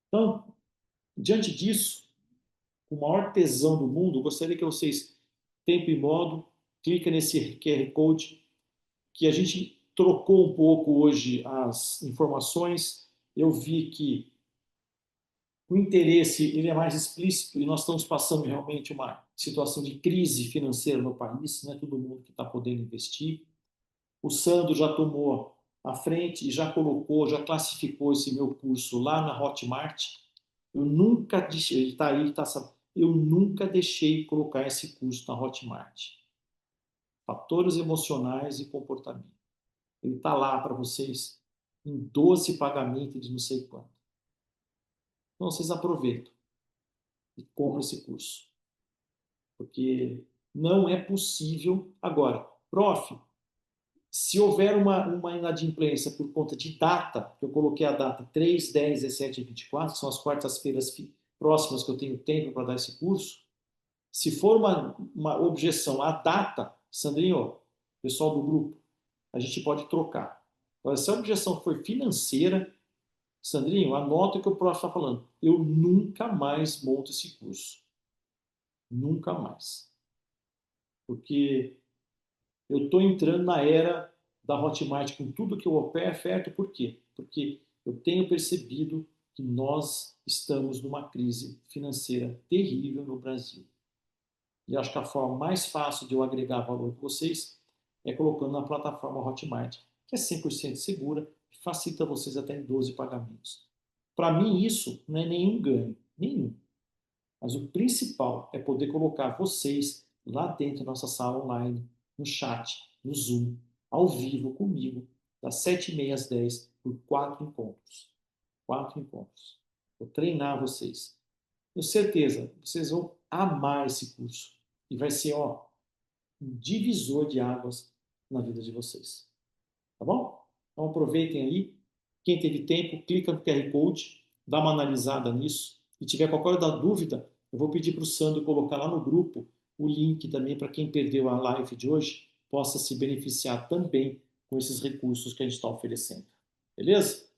Então, diante disso, o maior tesão do mundo, gostaria que vocês, tempo e modo, clica nesse QR Code, que a gente trocou um pouco hoje as informações. Eu vi que o interesse ele é mais explícito e nós estamos passando realmente uma situação de crise financeira no país, não é todo mundo que está podendo investir. O Sandro já tomou a frente e já colocou, já classificou esse meu curso lá na Hotmart. Eu nunca disse, ele está aí, está eu nunca deixei colocar esse curso na Hotmart. Fatores emocionais e comportamento. Ele está lá para vocês em 12 pagamentos de não sei quanto. Então vocês aproveitam e compram esse curso. Porque não é possível agora. Prof, se houver uma inadimplência por conta de data, que eu coloquei a data 3, 10, 17 e 24, são as quartas-feiras próximas que eu tenho tempo para dar esse curso, se for uma objeção à data, Sandrinho, pessoal do grupo, a gente pode trocar. Agora, se a objeção for financeira, Sandrinho, anota o que o prof está falando. Eu nunca mais monto esse curso. Nunca mais. Porque eu estou entrando na era da Hotmart com tudo que eu oferto. Por quê? Porque eu tenho percebido que nós estamos numa crise financeira terrível no Brasil. E acho que a forma mais fácil de eu agregar valor para vocês é colocando na plataforma Hotmart, que é 100% segura e facilita vocês até em 12 pagamentos. Para mim, isso não é nenhum ganho, nenhum. Mas o principal é poder colocar vocês lá dentro da nossa sala online, no chat, no Zoom, ao vivo comigo, das 7h30 às 10, por 4 encontros. 4 encontros. Vou treinar vocês. Tenho certeza, vocês vão amar esse curso. E vai ser, ó, um divisor de águas na vida de vocês. Tá bom? Então aproveitem aí. Quem teve tempo, clica no QR Code, dá uma analisada nisso. E tiver qualquer dúvida, eu vou pedir para o Sandro colocar lá no grupo o link também para quem perdeu a live de hoje possa se beneficiar também com esses recursos que a gente está oferecendo. Beleza?